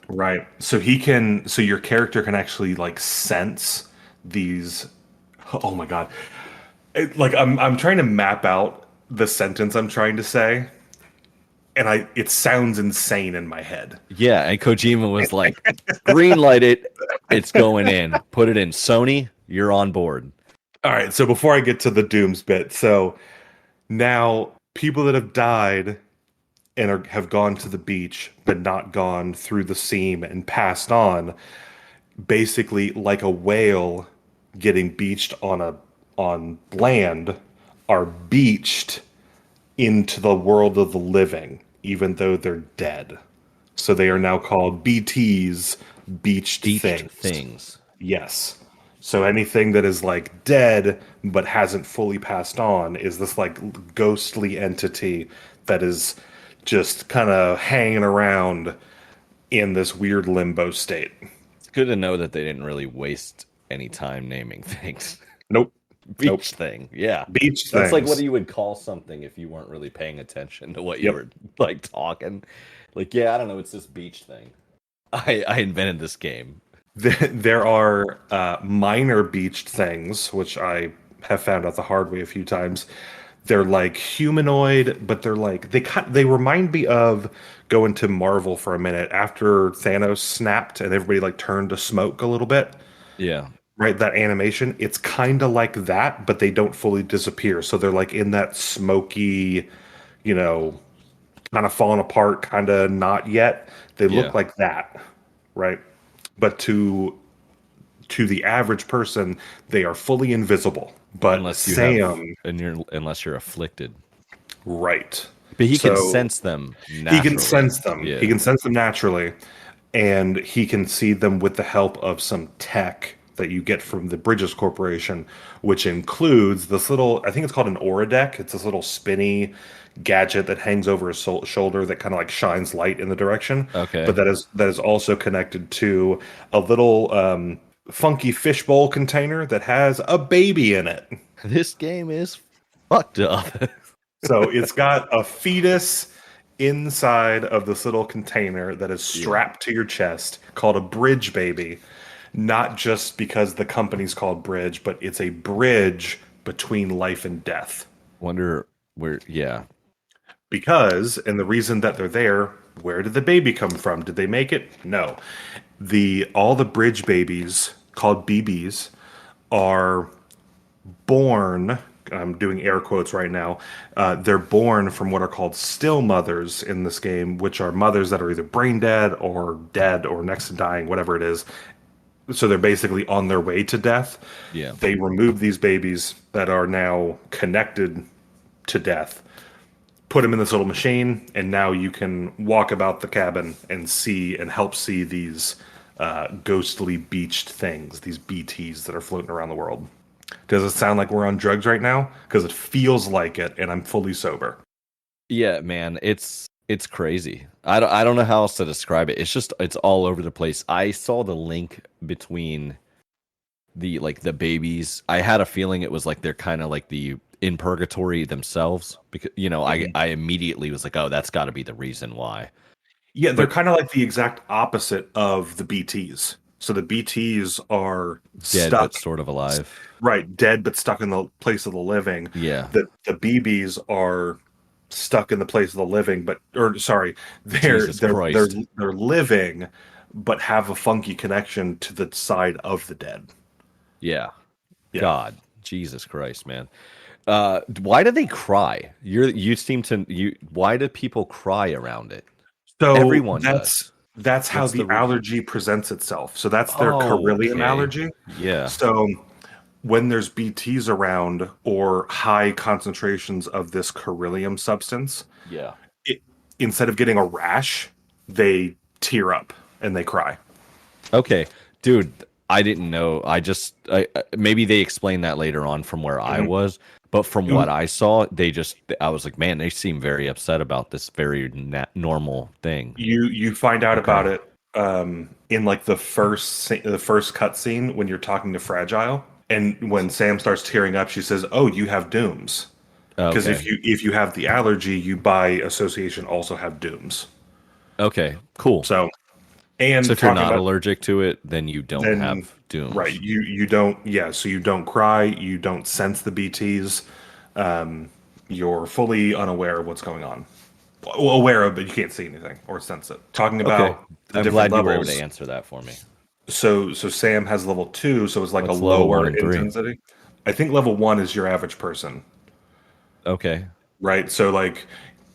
Right. So your character can actually like sense these. Oh my god. I'm trying to map out the sentence I'm trying to say, and it sounds insane in my head. Yeah, and Kojima was like, green light it, it's going in. Put it in. Sony, you're on board. All right, so before I get to the dooms bit, so now people that have died and have gone to the beach but not gone through the seam and passed on, basically like a whale getting beached on land, are beached into the world of the living, even though they're dead. So they are now called BTs, beached things. Yes. So anything that is like dead but hasn't fully passed on is this like ghostly entity that is just kind of hanging around in this weird limbo state. It's good to know that they didn't really waste any time naming things. Nope. Beach thing, yeah. Beach things. That's like what you would call something if you weren't really paying attention to what you were like talking. Like, yeah, I don't know, it's this beach thing. I invented this game. There are minor beached things, which I have found out the hard way a few times. They're like humanoid, but they're like they remind me of going to Marvel for a minute after Thanos snapped and everybody like turned to smoke a little bit. Yeah. Right, that animation, it's kind of like that, but they don't fully disappear. So they're like in that smoky, kind of falling apart, kind of not yet. They look like that, right? But to the average person, they are fully invisible. But unless you unless you're afflicted, right? But he can sense them. Naturally. He can sense them. Yeah. He can sense them naturally, and he can see them with the help of some tech that you get from the Bridges Corporation, which includes this little, I think it's called an Aura deck. It's this little spinny gadget that hangs over his shoulder that kind of like shines light in the direction. Okay. But that is also connected to a little funky fishbowl container that has a baby in it. This game is fucked up. So it's got a fetus inside of this little container that is strapped to your chest called a bridge baby. Not just because the company's called Bridge, but it's a bridge between life and death. Wonder where, Because, and the reason that they're there, where did the baby come from? Did they make it? No. All the bridge babies, called BBs, are born, I'm doing air quotes right now, they're born from what are called still mothers in this game, which are mothers that are either brain dead or next to dying, whatever it is. So they're basically on their way to death. Yeah. They remove these babies that are now connected to death, put them in this little machine, and now you can walk about the cabin and help see these ghostly beached things, these BTs that are floating around the world. Does it sound like we're on drugs right now? Because it feels like it, and I'm fully sober. Yeah, man, it's crazy. I don't know how else to describe it. It's all over the place. I saw the link between the babies. I had a feeling it was like they're kind of like the in purgatory themselves, because I immediately was like, oh, that's got to be the reason why. Yeah, they're kind of like the exact opposite of the BTs. So the BTs are dead stuck, but sort of alive. Right, dead but stuck in the place of the living. Yeah. The BBs are stuck in the place of the living, they're living, but have a funky connection to the side of the dead. Yeah. Yeah. God, Jesus Christ, man. Why do they cry? Why do people cry around it? So Everyone does. that's how What's the the reason? allergy presents itself. So that's their Oh, Coryllium okay. allergy. Yeah. So when there's BTs around or high concentrations of this Coryllium substance, Yeah. instead of getting a rash, they tear up and they cry. Okay, dude, I didn't know. Maybe they explained that later on from where I was, but from what I saw, I was like, man, they seem very upset about this very normal thing. You find out about Okay. it in like the first cutscene when you're talking to Fragile, and when Sam starts tearing up, she says, "Oh, you have dooms." Because Okay. if you have the allergy, you by association also have dooms. Okay, cool. So, and So if you're talking not about allergic to it, then you don't then have dooms. right, you don't so you don't cry, you don't sense the BTs, you're fully unaware of what's going on. Well, aware of, but you can't see anything or sense it. Talking Okay. about the I'm different glad you were able levels. to answer that for me. So Sam has level 2, so it's like What's a level 1 lower and 3? intensity. I think level 1 is your average person, Okay. right? So like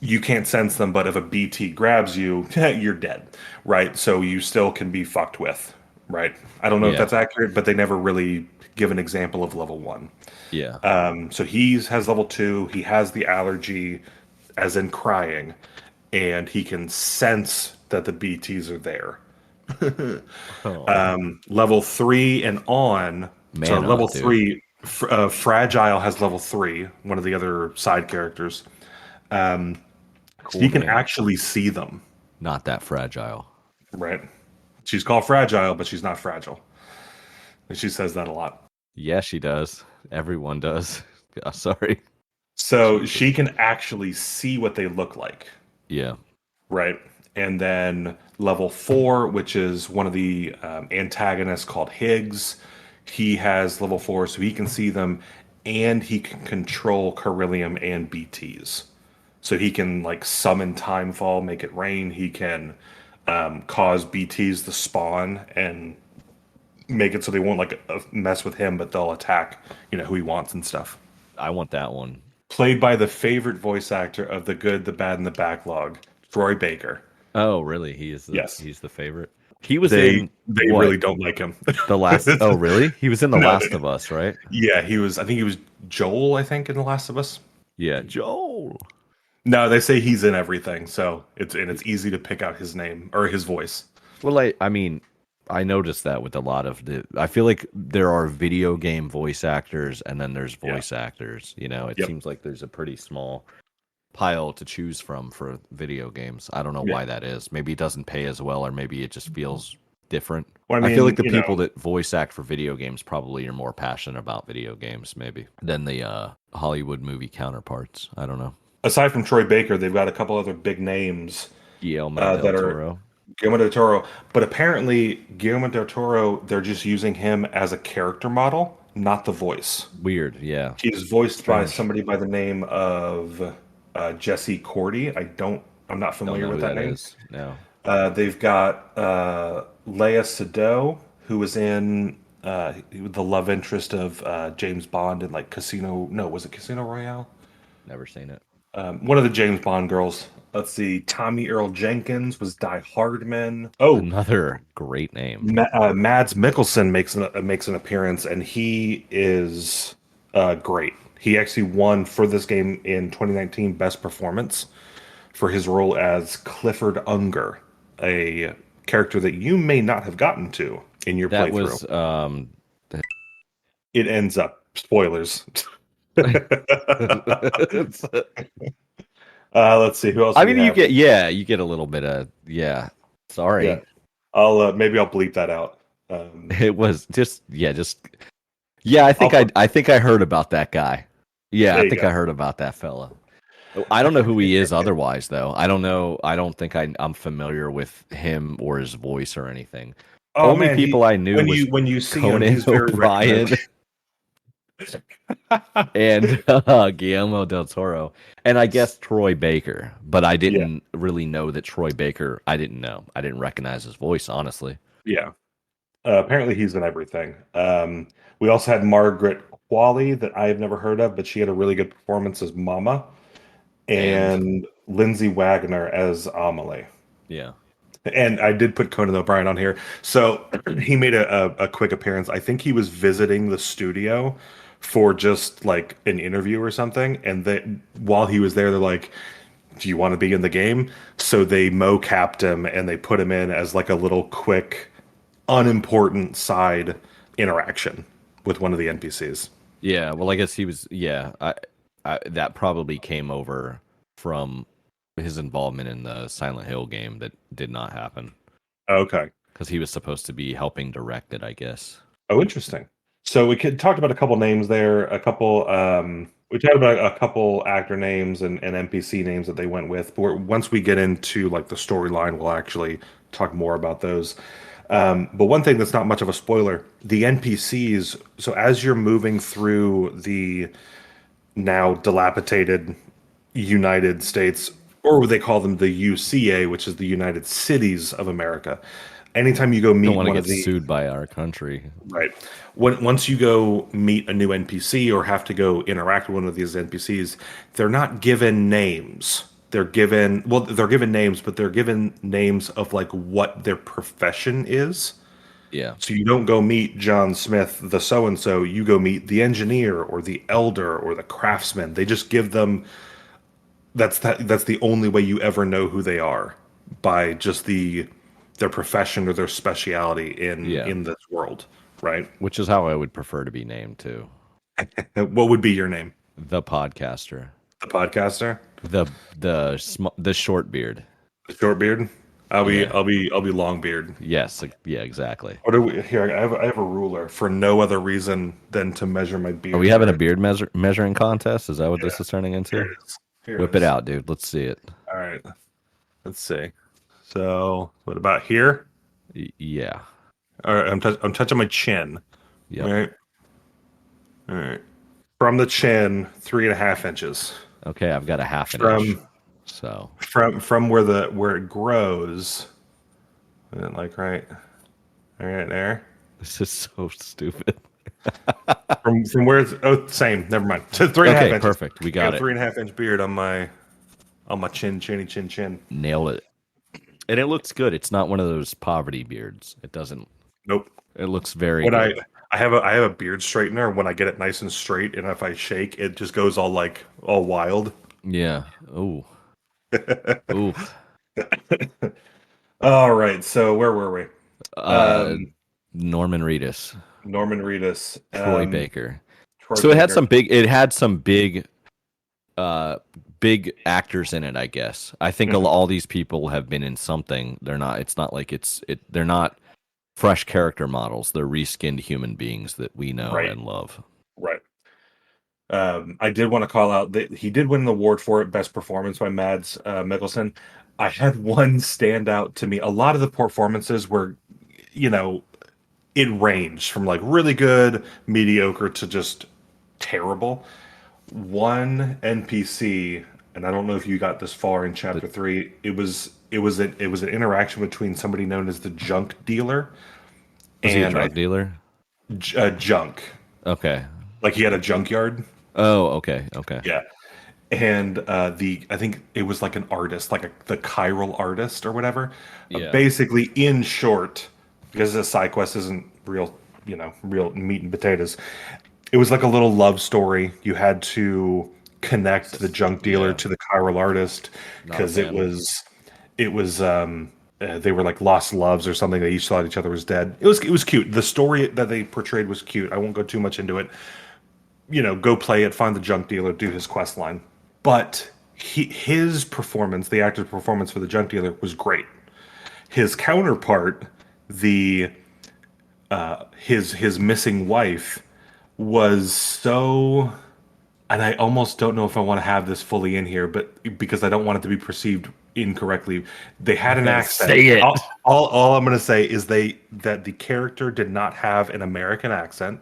you can't sense them, but if a BT grabs you, you're dead, right? So you still can be fucked with, right? I don't know if Yeah. that's accurate, but they never really give an example of level 1. Yeah. So he has level 2. He has the allergy, as in crying, and he can sense that the BTs are there. Level 3 and on. So Man level up, dude. 3, Fragile has level 3. One of the other side characters. Cool He can name. actually see them. Not that fragile. Right. She's called Fragile, but she's not fragile. And she says that a lot. Yeah, she does. Everyone does. Sorry. So she can actually see what they look like. Yeah. Right. And then level 4, which is one of the antagonists called Higgs. He has level 4, so he can see them, and he can control Coryllium and BTs. So he can like summon Timefall, make it rain. He can cause BTs to spawn and make it so they won't like mess with him, but they'll attack, who he wants and stuff. I want that one. Played by the favorite voice actor of The Good, the Bad, and the Backlog, Troy Baker. Oh, really? Yes. He's the favorite. He was They in what? Really don't like him. The Last. Oh, really? He was in The Last of Us, right? Yeah, he was. I think he was Joel. I think in The Last of Us. Yeah, Joel. No, they say he's in everything, so it's easy to pick out his name or his voice. Well, I mean, I noticed that with a lot of I feel like there are video game voice actors, and then there's voice actors. It seems like there's a pretty small pile to choose from for video games. I don't know why that is. Maybe it doesn't pay as well, or maybe it just feels different. Well, I feel like the people that voice act for video games probably are more passionate about video games, maybe, than the Hollywood movie counterparts. I don't know. Aside from Troy Baker, they've got a couple other big names Guillermo del Toro. Guillermo del Toro. But apparently, Guillermo del Toro, they're just using him as a character model, not the voice. Weird, yeah. He's voiced by somebody by the name of Jesse Cordy. I'm not familiar with that name. Is. No. They've got Leia Sado, who was in the love interest of James Bond in like Casino. No, was it Casino Royale? Never seen it. One of the James Bond girls. Let's see. Tommy Earl Jenkins was Die Hardman. Oh, another great name. Mads Mikkelsen makes an appearance, and he is great. He actually won for this game in 2019 Best Performance for his role as Clifford Unger, a character that you may not have gotten to in your playthrough. It ends up spoilers. Let's see who else. I mean, you get a little bit of Sorry. Yeah. I'll maybe I'll bleep that out. It was I think I heard about that guy. Yeah, I think I heard about that fella. I don't know who he is otherwise, though. I don't know. I don't think I'm familiar with him or his voice or anything. Oh, Only people I knew when you see Conan him, he's very O'Brien. and Guillermo del Toro, and I guess Troy Baker. But I Yeah, didn't really know that Troy Baker. I didn't know. I didn't recognize his voice, honestly. yeah. Apparently, he's in everything. We also had Margaret Qualley that I have never heard of, but she had a really good performance as Mama, And and Lindsay Wagner as Amelie. yeah, And I did put Conan O'Brien on here. So he made a quick appearance. I think he was visiting the studio for just like an interview or something. And while he was there, they're like, do you want to be in the game? So they mo-capped him and they put him in as like a little quick, unimportant side interaction with one of the NPCs. yeah. Well, I guess he was. Yeah, that probably came over from his involvement in the Silent Hill game that did not happen Okay. because he was supposed to be helping direct it, I guess. Oh, interesting. So talked about a couple names there, we talked about a couple actor names and NPC names that they went with. But once we get into like the storyline, we'll actually talk more about those. But one thing that's not much of a spoiler, the NPCs. So as you're moving through the now dilapidated United States, or they call them the UCA, which is the United Cities of America. Anytime you go meet Don't want to one get of the sued by our country. right, once you go meet a new NPC or have to go interact with one of these NPCs, they're not given names. They're given names, but they're given names of like what their profession is. Yeah, So you don't go meet John Smith, the so and so. You go meet the engineer or the elder or the craftsman. They just give them that's the only way you ever know who they are, by just their profession or their speciality in this world, right? which is how I would prefer to be named too. What would be your name? The podcaster, The podcaster, the short beard. the short beard. I'll be Yeah. long beard. Yes, yeah, exactly. What do we here? I have a ruler for no other reason than to measure my beard. Are we having a beard measuring contest? Is that what this is turning Here into? it is. Here Whip is. it out, dude. Let's see it. All right. Let's see. So what about here? Yeah. All right. I'm touching my chin. Yep. All right. All right. From the chin, 3.5 inches. Okay, I've got a half an From inch. So from where it grows. Like right there. this is so stupid. From where it's same. Never mind. So 3.5 Okay, inches. perfect. We got a it. 3.5 inch beard on my chin. Nailed it. And it looks good. It's not one of those poverty beards. It doesn't. Nope. It looks very When good. I have a beard straightener. When I get it nice and straight, and if I shake, it just goes all wild. Yeah. Ooh. Ooh. All right. So where were we? Norman Reedus, Norman Reedus, Troy Baker. Troy So it had Baker. some big actors in it, I guess. I think all these people have been in something. It's not like they're not fresh character models. They're reskinned human beings that we know Right. and love. Right. I did want to call out that he did win an award for it, Best Performance by Mads Mikkelsen. I had one stand out to me. A lot of the performances were, it ranged from like really good, mediocre to just terrible. One NPC, and I don't know if you got this far in chapter 3. It was an interaction between somebody known as the junk dealer Was he a and drug dealer? junk. Okay. Like he had a junkyard. Oh, okay. Okay. Yeah. And I think it was like an artist, the chiral artist or whatever. Yeah. Basically, in short, because the side quest isn't real meat and potatoes. It was like a little love story. You had to connect the junk dealer to the chiral artist because it was they were like lost loves or something. They each thought each other was dead. It was cute. The story that they portrayed was cute. I won't go too much into it. Go play it, find the junk dealer, do his quest line. But his performance, the actor's performance for the junk dealer, was great. His counterpart, his missing wife, was so, and I almost don't know if I want to have this fully in here, but because I don't want it to be perceived incorrectly, they had an accent. Say it. All I'm going to say is that the character did not have an American accent.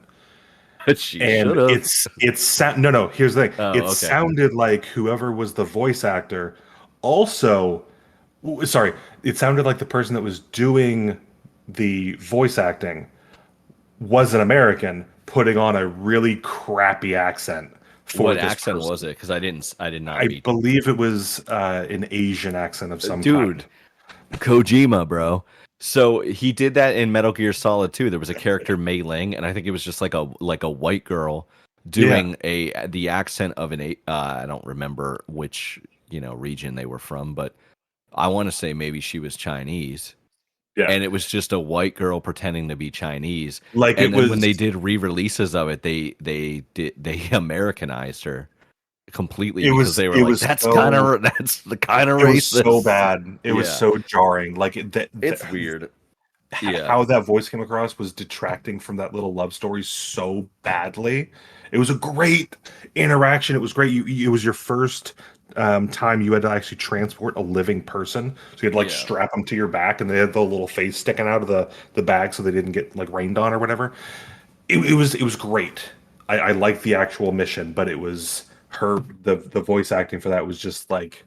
She And should have. no. Here's the thing. Oh, It okay. sounded like whoever was the voice actor also, sorry, it sounded like the person that was doing the voice acting was an American putting on a really crappy accent for What this accent person. was it? Because I did not I read. believe it was an Asian accent of some Dude, kind. Kojima, bro. So he did that in Metal Gear Solid 2. There was a character Mei Ling, and I think it was just like a white girl Yeah, doing the accent of I don't remember which region they were from, but I want to say maybe she was Chinese, yeah. and it was just a white girl pretending to be Chinese. Like it And then when was. they did re-releases of it, they Americanized her completely because they were It like, was that's so. that's the kind of It was so racist. bad. It was Yeah, so jarring. Like it's weird. Yeah. how that voice came across was detracting from that little love story so badly. It was a great interaction. It was great. It was your first time you had to actually transport a living person. So you had to like Yeah. strap them to your back, and they had the little face sticking out of the bag, so they didn't get like rained on or whatever. It was great. I liked the actual mission, but it was the voice acting for that was just like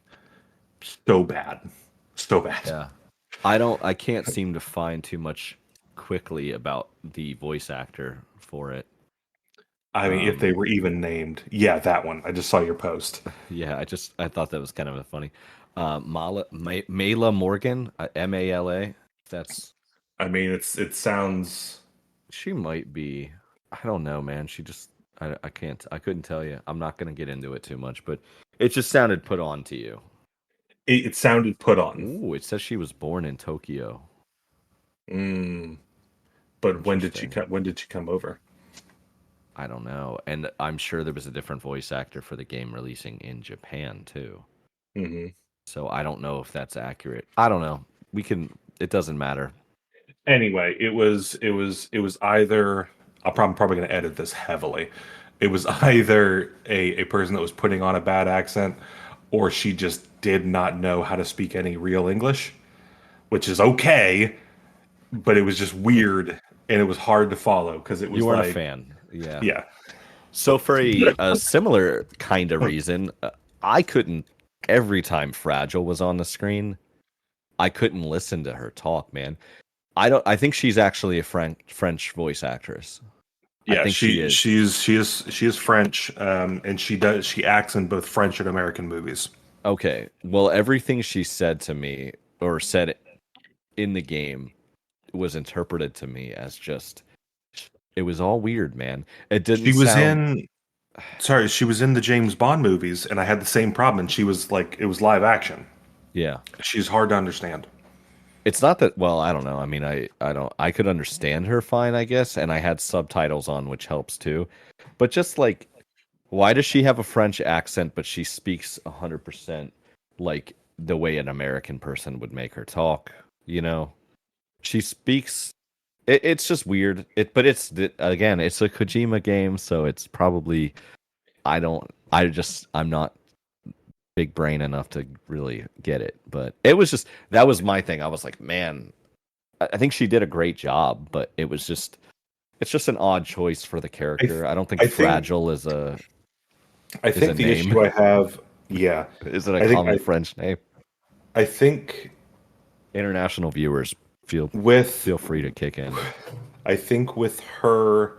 so bad, so bad. Yeah. I can't seem to find too much quickly about the voice actor for it. I mean, if they were even named, yeah, that one. I just saw your post. Yeah, I thought that was kind of a funny. Mala Morgan, Mala. That's I mean, it sounds. she might be. I don't know, man. She just I can't I couldn't tell you. I'm not gonna get into it too much, but it just sounded put on to you. It sounded put on. Ooh, it says she was born in Tokyo. Mm, but Interesting. When did she come over? I don't know. And I'm sure there was a different voice actor for the game releasing in Japan too. Hmm. So I don't know if that's accurate. I don't know. It doesn't matter. Anyway, it was either. I'm probably going to edit this heavily. It was either a person that was putting on a bad accent, or she just did not know how to speak any real English, which is okay, but it was just weird and it was hard to follow because it was You weren't a like, fan. Yeah. yeah, So for a similar kind of reason, I couldn't every time Fragile was on the screen, I couldn't listen to her talk, man. I think she's actually a French voice actress. I yeah. think she is. She is French, and she acts in both French and American movies. Okay. Well, everything she said to me or said in the game was interpreted to me as just it was all weird, man. It didn't She was sound in Sorry, she was in the James Bond movies, and I had the same problem. And she was like, it was live action. yeah. She's hard to understand. It's not that well, I don't know. I mean, I don't I could understand her fine, I guess, and I had subtitles on which helps too. But just like why does she have a French accent but she speaks 100% like the way an American person would make her talk, you know? She speaks it's just weird. But again, it's a Kojima game, so it's probably I'm not big brain enough to really get it. But it was just that was my thing. I was like, man, I think she did a great job, but it's just an odd choice for the I, th- character. I don't think I think, Fragile I is a think the name. issue I have, yeah, Is it a I think, common French name? I think International viewers with, feel free to kick in. I think with her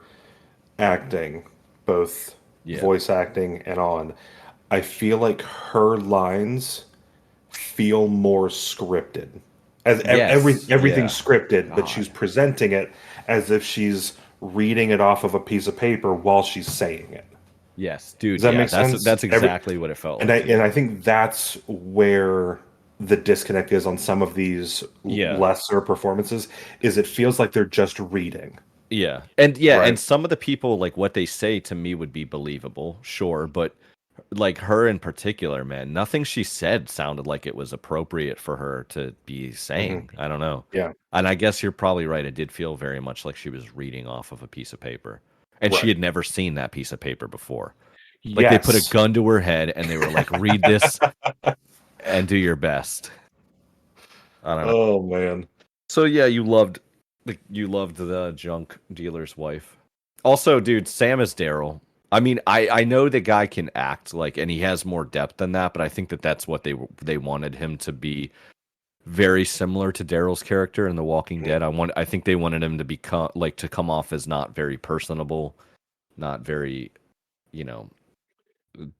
acting, both Yeah. voice acting and on, I feel like her lines feel more scripted. Yes. Everything's Yeah. scripted, but she's God. presenting it as if she's reading it off of a piece of paper while she's saying it. Yes, Does dude. that Yeah, make sense? that's exactly what it felt And like. I think that's where the disconnect is on some of these Yeah. lesser performances. Is it feels like they're just reading, Yeah, and right? some of the people like what they say to me would be believable, sure, but like her in particular, man, nothing she said sounded like it was appropriate for her to be Hmm. saying. I don't know. Yeah, And I guess you're probably right. It did feel very much like she was reading off of a piece of paper. And she right. had never seen that piece of paper before. Like they put a Yes. gun to her head and they were like, read this and do your best. I don't know. Oh man. So yeah, you loved the junk dealer's wife. Also, dude, Sam is Daryl. I mean, I know the guy can act like, and he has more depth than that, but I think that that's what they wanted him to be, very similar to Daryl's character in The Walking Dead. I think they wanted him to become like to come off as not very personable, not very, you know,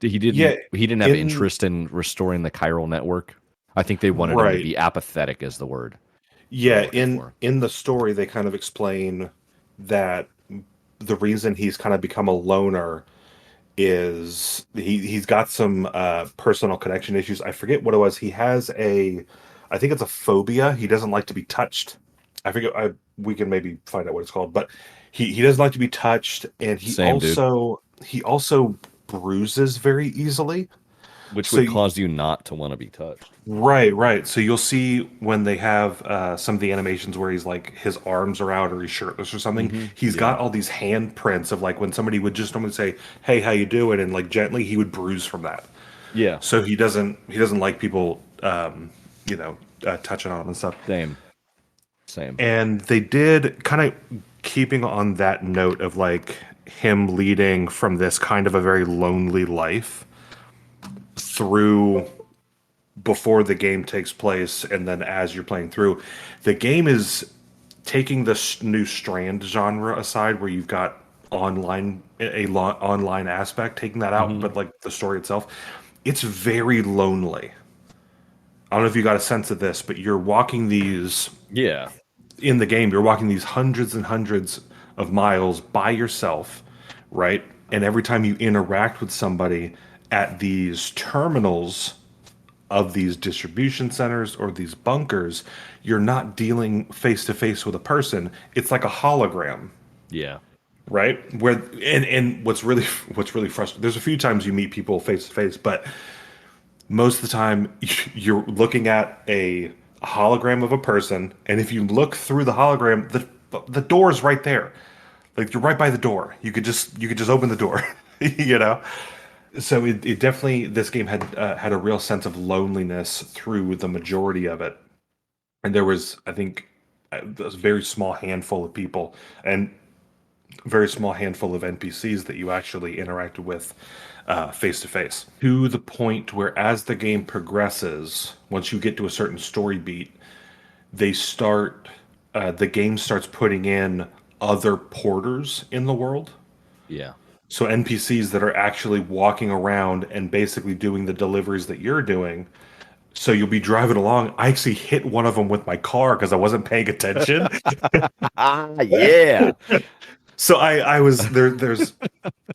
Yeah, he didn't have in interest in restoring the chiral network. I think they wanted him to right. be apathetic, is the word that I'm Yeah, looking for. in the story they kind of explain that the reason he's kind of become a loner is he's got some personal connection issues. I forget what it was. He has I think it's a phobia. He doesn't like to be touched. I forget. We can maybe find out what it's called, but he doesn't like to be touched, and Same dude, he also bruises very easily. which So would cause you not to want to be touched. right, right. So you'll see when they have some of the animations where he's like his arms are out or he's shirtless or something. He's Yeah, got all these handprints of like when somebody would just normally say, "Hey, how you doing?" and like gently he would bruise from that. yeah, So he doesn't like people, touching on him and stuff. same, same. And they did kind of keeping on that note of like him leading from this kind of a very lonely life through before the game takes place and then as you're playing through. The game is taking this new Strand genre aside where you've got online aspect, taking that out, Hmm. but like the story itself, it's very lonely. I don't know if you got a sense of this, but you're walking these Yeah, in the game, you're walking these hundreds and hundreds of miles by yourself, right? And every time you interact with somebody at these terminals of these distribution centers or these bunkers, you're not dealing face to face with a person. It's like a hologram, yeah, right? Where and what's really frustrating. There's a few times you meet people face to face, but most of the time you're looking at a hologram of a person, and if you look through the hologram, the door is right there. Like you're right by the door. You could just open the door, you know. So it definitely this game had a real sense of loneliness through the majority of it, and there was I think a very small handful of people and very small handful of NPCs that you actually interacted with face to face. To the point where, as the game progresses, once you get to a certain story beat, the game starts putting in other porters in the world. yeah. So NPCs that are actually walking around and basically doing the deliveries that you're doing. So you'll be driving along. I actually hit one of them with my car because I wasn't paying attention. Ah, yeah. So I was there. There's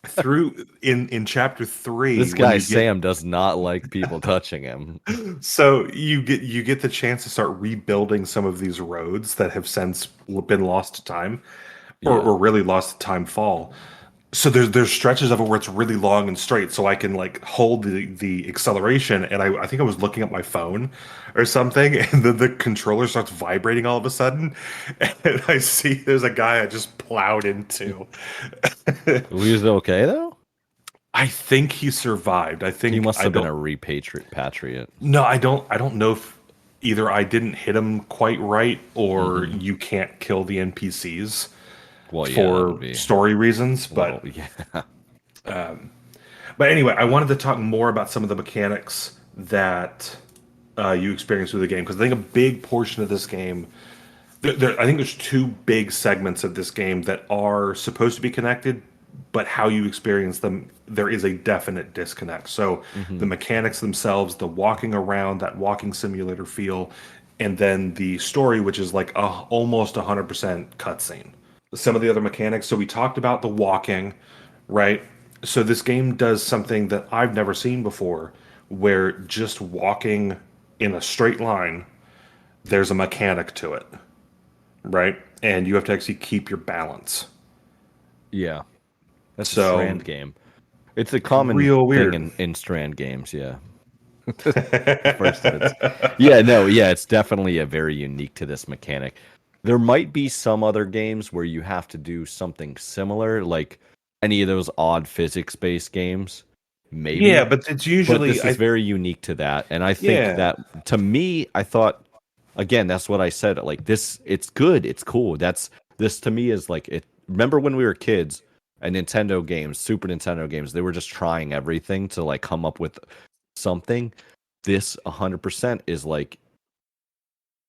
through in chapter three This when guy you get Sam does not like people touching him. so you get the chance to start rebuilding some of these roads that have since been lost to time, Yeah. or really lost to time fall. So there's stretches of it where it's really long and straight, so I can like hold the acceleration, and I think I was looking at my phone or something, and then the controller starts vibrating all of a sudden, and I see there's a guy I just plowed into. Was it okay though? I think he survived. He must I have been don't a repatriate. no, I don't know if either I didn't hit him quite right or you can't kill the NPCs Well, yeah, that would for be. story reasons, Well, but yeah. anyway, I wanted to talk more about some of the mechanics that you experience through the game because I think a big portion of this game, I think there's two big segments of this game that are supposed to be connected, but how you experience them, there is a definite disconnect. So the mechanics themselves, the walking around, that walking simulator feel, and then the story, which is like almost 100% cutscene. Some of the other mechanics. So we talked about the walking, right? So this game does something that I've never seen before, where just walking in a straight line, there's a mechanic to it, right? And you have to actually keep your balance. Yeah. That's a So Strand game. It's a common real thing weird. in Strand games, yeah. First it's yeah, no, yeah, it's definitely a very unique to this mechanic. There might be some other games where you have to do something similar, like any of those odd physics-based games, Yeah, maybe. but it's But usually this is very unique to that. And I think yeah. that to me, I thought again, that's what I said. Like this, it's good, it's cool. That's this to me is like it. Remember when we were kids? and Nintendo games, Super Nintendo games, they were just trying everything to like come up with something. This 100% is like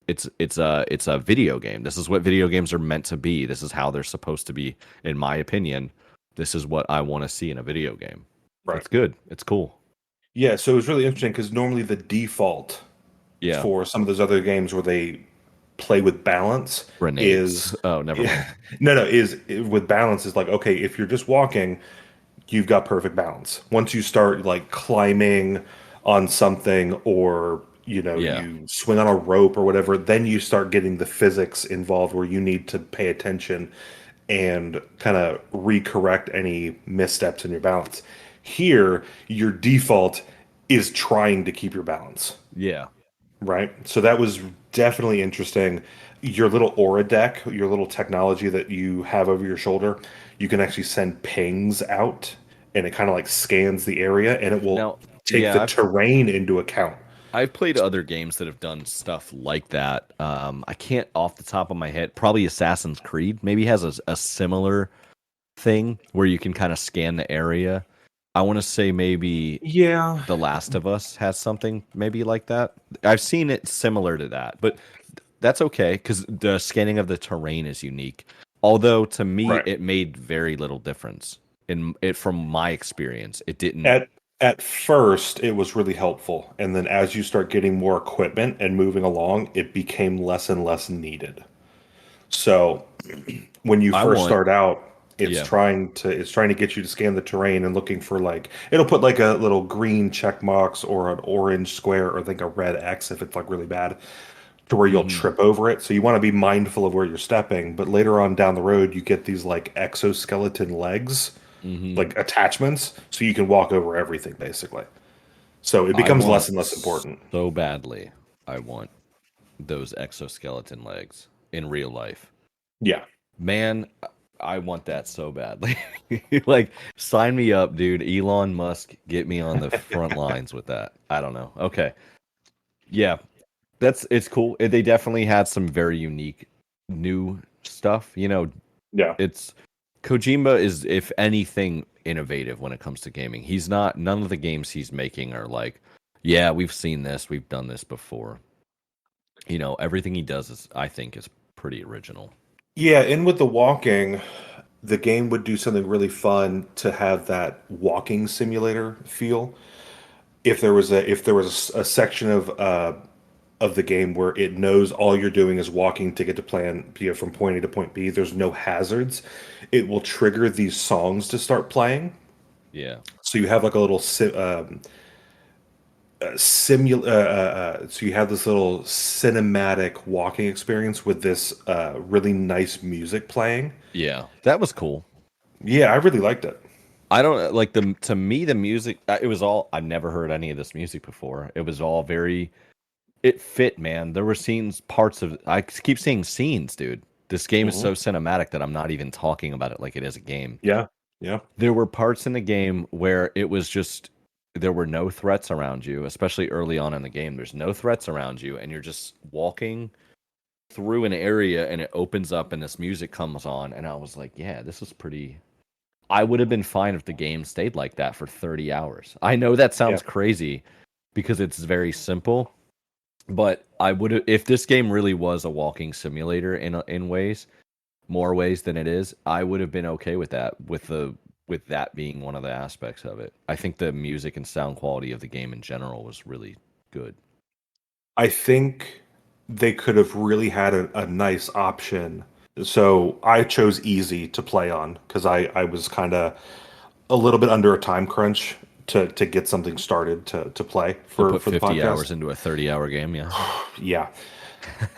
it's a video game. This is what video games are meant to be. This is how they're supposed to be, in my opinion. This is what I want to see in a video game. Right. It's good. It's cool. Yeah, so it was really interesting because normally the default Yeah. for some of those other games where they play with balance Grenades. is Oh, never mind. with balance is like, okay, if you're just walking, you've got perfect balance. Once you start like climbing on something or Yeah. you swing on a rope or whatever, then you start getting the physics involved where you need to pay attention and kind of recorrect any missteps in your balance. Here, your default is trying to keep your balance. Yeah. Right. So that was definitely interesting. Your little aura deck, your little technology that you have over your shoulder, you can actually send pings out and it kind of like scans the area and it will Now, take yeah, the terrain into account. I've played other games that have done stuff like that. I can't off the top of my head. Probably Assassin's Creed maybe has a similar thing where you can kind of scan the area. I want to say maybe Yeah. The Last of Us has something maybe like that. I've seen it similar to that, but that's okay because the scanning of the terrain is unique. Although to me, Right. it made very little difference in it from my experience. It didn't. At first, it was really helpful. And then as you start getting more equipment and moving along, it became less and less needed. So when you I first want- start out, it's Yeah. trying to get you to scan the terrain and looking for like it'll put like a little green check box or an orange square or I think a red X if it's like really bad to where you'll trip over it. So you want to be mindful of where you're stepping, but later on down the road you get these like exoskeleton legs, like attachments, so you can walk over everything basically. So it becomes I want less and less important. So badly, I want those exoskeleton legs in real life. Yeah. Man, I want that so badly. Like, sign me up, dude. Elon Musk, get me on the front lines with that. I don't know. Okay. Yeah. It's cool. They definitely had some very unique new stuff. Yeah. It's Kojima is, if anything, innovative when it comes to gaming. He's not, none of the games he's making are like, yeah, we've seen this, we've done this before. Everything he does is, I think, is pretty original. Yeah, and with the walking, the game would do something really fun to have that walking simulator feel. If there was a section of the game where it knows all you're doing is walking to get to plan from point A to point B, there's no hazards, it will trigger these songs to start playing. Yeah. So you have like a little so you have this little cinematic walking experience with this really nice music playing. Yeah. That was cool. Yeah, I really liked it. I don't like to me, the music, it was all, I've never heard any of this music before. It was all it fit, man. There were I keep saying scenes, dude. This game is so cinematic that I'm not even talking about it like it is a game. Yeah. Yeah. There were parts in the game where it was just, there were no threats around you, especially early on in the game. There's no threats around you, and you're just walking through an area, and it opens up, and this music comes on, and I was like, yeah, this is pretty... I would have been fine if the game stayed like that for 30 hours. I know that sounds crazy, because it's very simple, but I would have... If this game really was a walking simulator in ways, more ways than it is, I would have been okay with that, with that being one of the aspects of it. I think the music and sound quality of the game in general was really good. I think they could have really had a nice option. So I chose easy to play on because I was kind of a little bit under a time crunch to get something started to play for put the 50 podcast. hours into a 30-hour game, yeah. Yeah.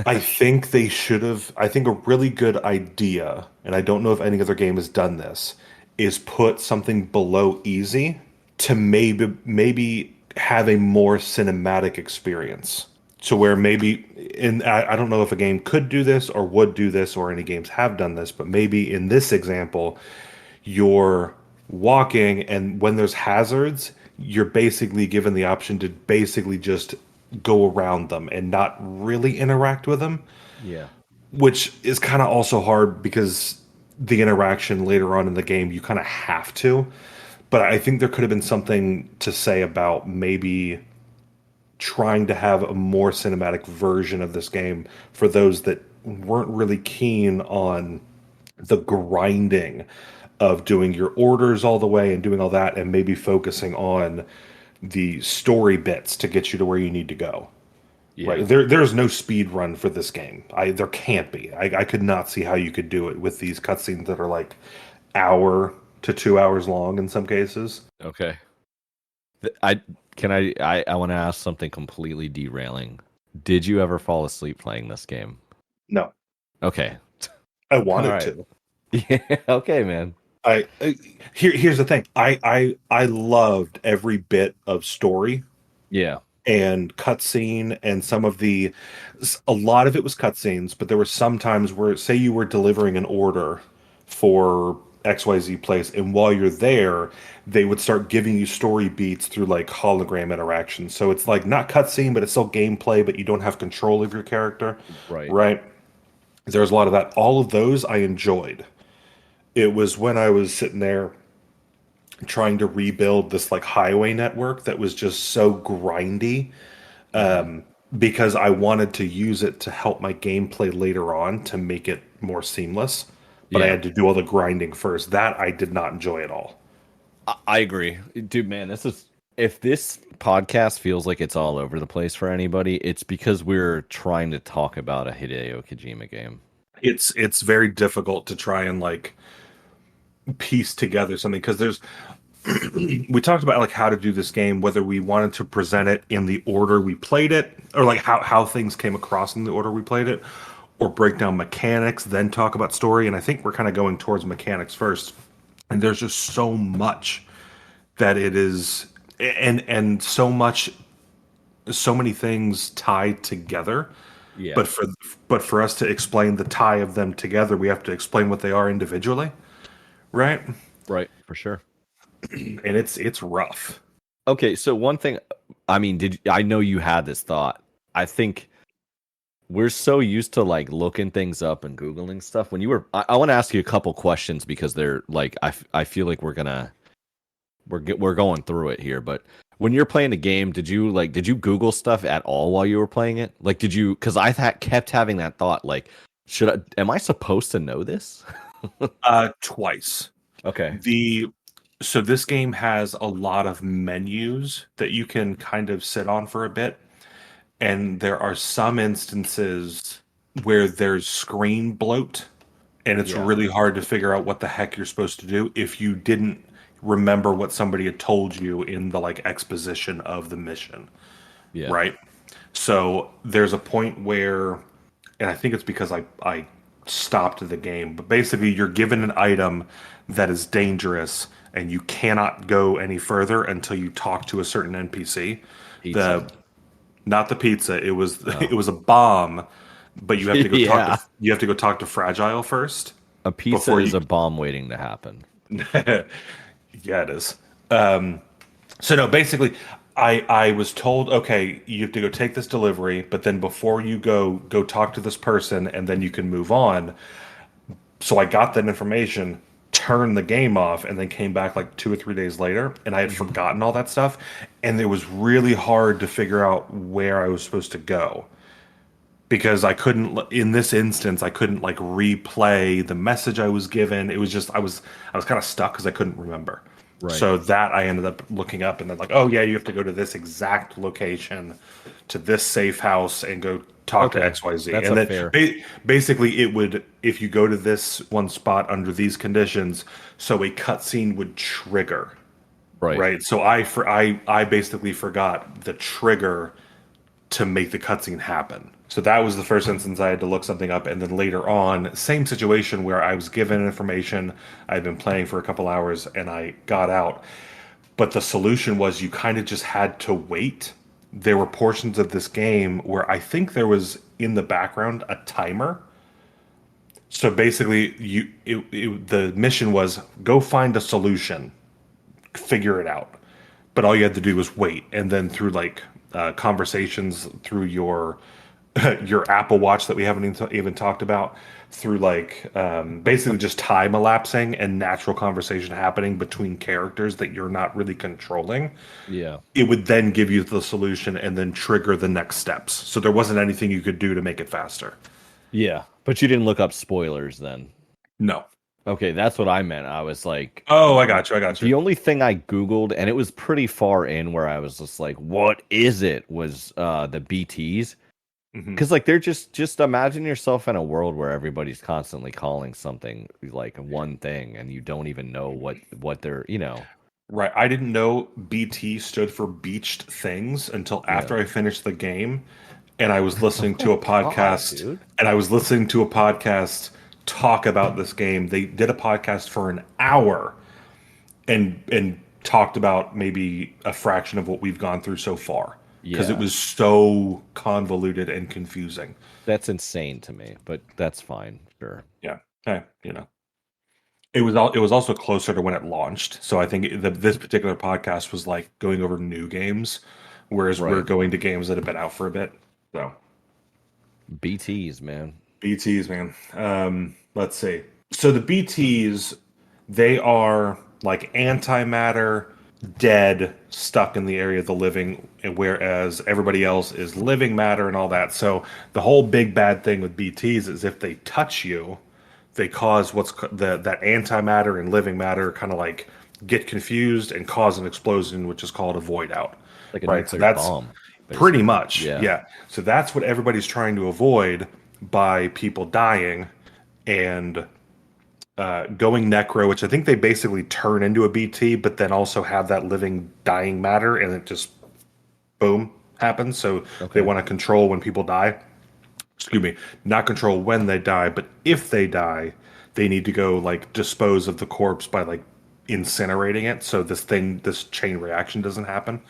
I think they should have. I think a really good idea, and I don't know if any other game has done this, is put something below easy to maybe have a more cinematic experience. So where maybe, and I don't know if a game could do this or would do this or any games have done this, but maybe in this example, you're walking and when there's hazards, you're basically given the option to basically just go around them and not really interact with them. Yeah. Which is kind of also hard because the interaction later on in the game, you kind of have to. But I think there could have been something to say about maybe trying to have a more cinematic version of this game for those that weren't really keen on the grinding of doing your orders all the way and doing all that, and maybe focusing on the story bits to get you to where you need to go. Yeah. Right. There's no speed run for this game. There can't be. I could not see how you could do it with these cutscenes that are like hour to 2 hours long in some cases. Okay. I want to ask something completely derailing. Did you ever fall asleep playing this game? No. Okay. I wanted All to. Yeah. Okay, man. Here's the thing. I loved every bit of story. Yeah. And cutscene, and a lot of it was cutscenes, but there were some times where, say, you were delivering an order for XYZ place, and while you're there, they would start giving you story beats through like hologram interactions. So it's like not cutscene, but it's still gameplay, but you don't have control of your character. Right. Right. There's a lot of that. All of those I enjoyed. It was when I was sitting there trying to rebuild this like highway network that was just so grindy, because I wanted to use it to help my gameplay later on to make it more seamless. But I Yeah. had to do all the grinding first. That I did not enjoy at all. I agree. Dude, man, if this podcast feels like it's all over the place for anybody, it's because we're trying to talk about a Hideo Kojima game. It's very difficult to try and like piece together something, because there's we talked about like how to do this game, whether we wanted to present it in the order we played it, or like how things came across in the order we played it, or break down mechanics, then talk about story. And I think we're kind of going towards mechanics first. And there's just so much that it is, and so many things tied together. Yeah. But for us to explain the tie of them together, we have to explain what they are individually, right? Right, for sure. And it's rough. Okay, so one thing, I mean, I know you had this thought. I think we're so used to like looking things up and Googling stuff. When you were, I want to ask you a couple questions because they're like, I feel like we're going through it here. But when you're playing a game, did you Google stuff at all while you were playing it? Like, did you? Because kept having that thought, like, am I supposed to know this? Twice. Okay. So this game has a lot of menus that you can kind of sit on for a bit. And there are some instances where there's screen bloat, and it's really hard to figure out what the heck you're supposed to do if you didn't remember what somebody had told you in the like exposition of the mission. Yeah. Right. So there's a point where, and I think it's because I stopped the game, but basically you're given an item that is dangerous and you cannot go any further until you talk to a certain NPC. Pizza. Not the pizza. It was it was a bomb, but you have to go talk to Fragile first. A pizza is a bomb waiting to happen. Yeah, it is. So no, basically, I was told, okay, you have to go take this delivery, but then before you go talk to this person, and then you can move on. So I got that information, turned the game off, and then came back like 2 or 3 days later, and I had forgotten all that stuff, and it was really hard to figure out where I was supposed to go. Because I couldn't, in this instance, I couldn't like replay the message I was given. It was just, I was kind of stuck because I couldn't remember. Right. So that I ended up looking up, and then like, oh yeah, you have to go to this exact location, to this safe house, and go talk to XYZ. That's and then fair. Basically it would, if you go to this one spot under these conditions, so a cutscene would trigger. Right. So I basically forgot the trigger to make the cutscene happen. So that was the first instance I had to look something up, and then later on, same situation where I was given information, I'd been playing for a couple hours, and I got out. But the solution was you kind of just had to wait. There were portions of this game where I think there was in the background a timer. So basically, the mission was go find a solution, figure it out. But all you had to do was wait, and then through like conversations through your your Apple Watch that we haven't even talked about, through like basically just time elapsing and natural conversation happening between characters that you're not really controlling. Yeah. It would then give you the solution and then trigger the next steps. So there wasn't anything you could do to make it faster. Yeah. But you didn't look up spoilers then. No. Okay, that's what I meant. I was like, Oh, I got you. the only thing I Googled, and it was pretty far in where I was just like, what is it? Was the BTs. Because like they're just imagine yourself in a world where everybody's constantly calling something like one thing and you don't even know what they're, Right. I didn't know BT stood for beached things until after I finished the game, and I was listening to a podcast talk about this game. They did a podcast for an hour and talked about maybe a fraction of what we've gone through so far. Because it was so convoluted and confusing. That's insane to me, but that's fine. Sure. Yeah. Hey, it was also closer to when it launched. So I think this particular podcast was like going over new games, whereas we're going to games that have been out for a bit. So BTs, man. Let's see. So the BTs, they are like antimatter, dead, stuck in the area of the living, whereas everybody else is living matter and all that. So the whole big bad thing with BTs is if they touch you, they cause that antimatter and living matter kind of like get confused and cause an explosion, which is called a void out. Like a nuclear bomb. Basically. Pretty much. Yeah. So that's what everybody's trying to avoid by people dying and going necro, which I think they basically turn into a BT, but then also have that living dying matter, and it just boom happens. So they want to control when people die. Excuse me, not control when they die, but if they die, they need to go like dispose of the corpse by like incinerating it. So this chain reaction doesn't happen.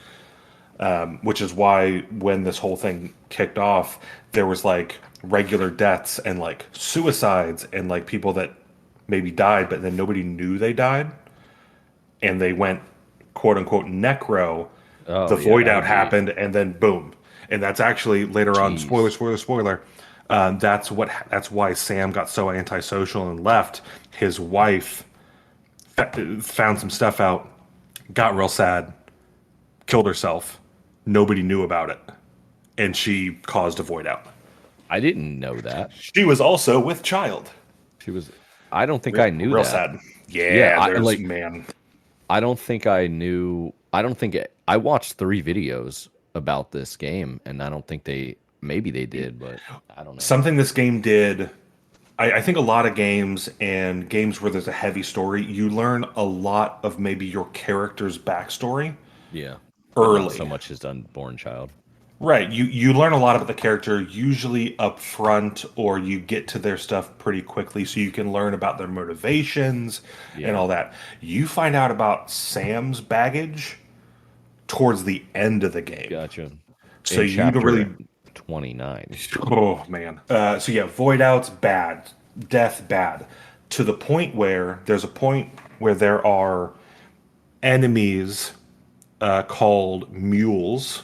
Which is why when this whole thing kicked off, there was like regular deaths and like suicides and like people that maybe died, but then nobody knew they died, and they went quote unquote necro. The void out happened, and then boom. And that's actually later on. Spoiler. That's why Sam got so antisocial and left. His wife found some stuff out, got real sad, killed herself. Nobody knew about it, and she caused a void out. I didn't know that. She was also with child. She was. I don't think I knew real that. Sad. Yeah, man. I don't think I knew. I watched 3 videos about this game, and I don't think maybe they did, but I don't know. Something this game did. I think a lot of games and games where there's a heavy story, you learn a lot of maybe your character's backstory. Yeah. Early. Not so much as unborn child. Right. You learn a lot about the character, usually up front, or you get to their stuff pretty quickly, so you can learn about their motivations and all that. You find out about Sam's baggage towards the end of the game. Gotcha. So you don't really 29. Oh man. So yeah, void outs bad, death bad, to the point where there's a point where there are enemies called mules.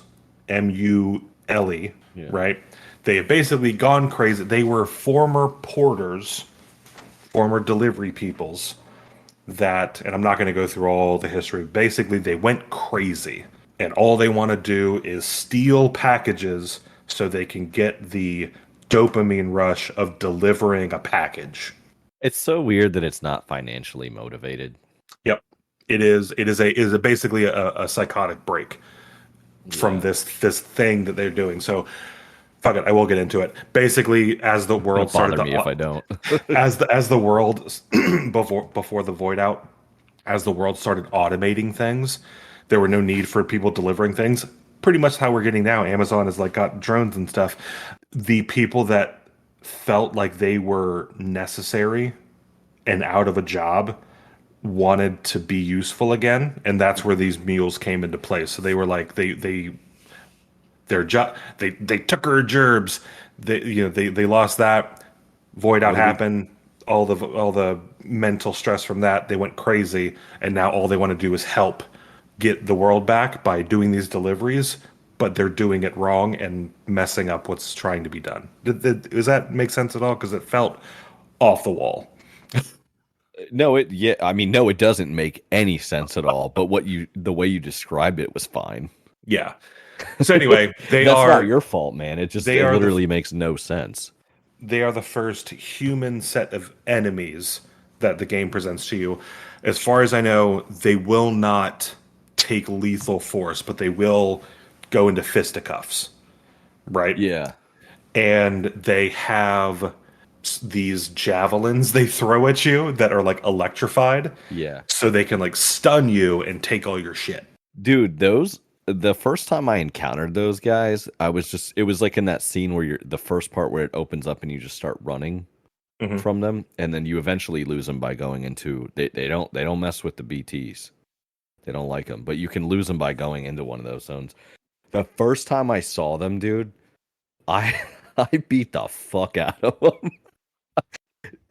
MULE, right? They have basically gone crazy. They were former porters, former delivery peoples that, and I'm not going to go through all the history. Basically, they went crazy, and all they want to do is steal packages so they can get the dopamine rush of delivering a package. It's so weird that it's not financially motivated. Yep, it is. It is basically a psychotic break from this thing that they're doing. So fuck it, I will get into it. Basically, as the world started, bother me if I don't. as the world before the void out, as the world started automating things, there were no need for people delivering things. Pretty much how we're getting now. Amazon has like got drones and stuff. The people that felt like they were necessary and out of a job wanted to be useful again, and that's where these mules came into play. So they were like they took her gerbs. They lost that. Void out happened. All the mental stress from that, they went crazy, and now all they want to do is help get the world back by doing these deliveries. but they're doing it wrong and messing up what's trying to be done. Does that make sense at all? Because it felt off the wall. No, no, it doesn't make any sense at all. But the way you described it was fine. Yeah. So anyway, That's not your fault, man. It literally makes no sense. They are the first human set of enemies that the game presents to you. As far as I know, they will not take lethal force, but they will go into fisticuffs, right? Yeah. And they have these javelins they throw at you that are like electrified. Yeah. So they can like stun you and take all your shit. Dude, the first time I encountered those guys, it was like in that scene where the first part where it opens up and you just start running from them, and then you eventually lose them by going into they don't mess with the BTs. They don't like them, but you can lose them by going into one of those zones. The first time I saw them, dude, I beat the fuck out of them.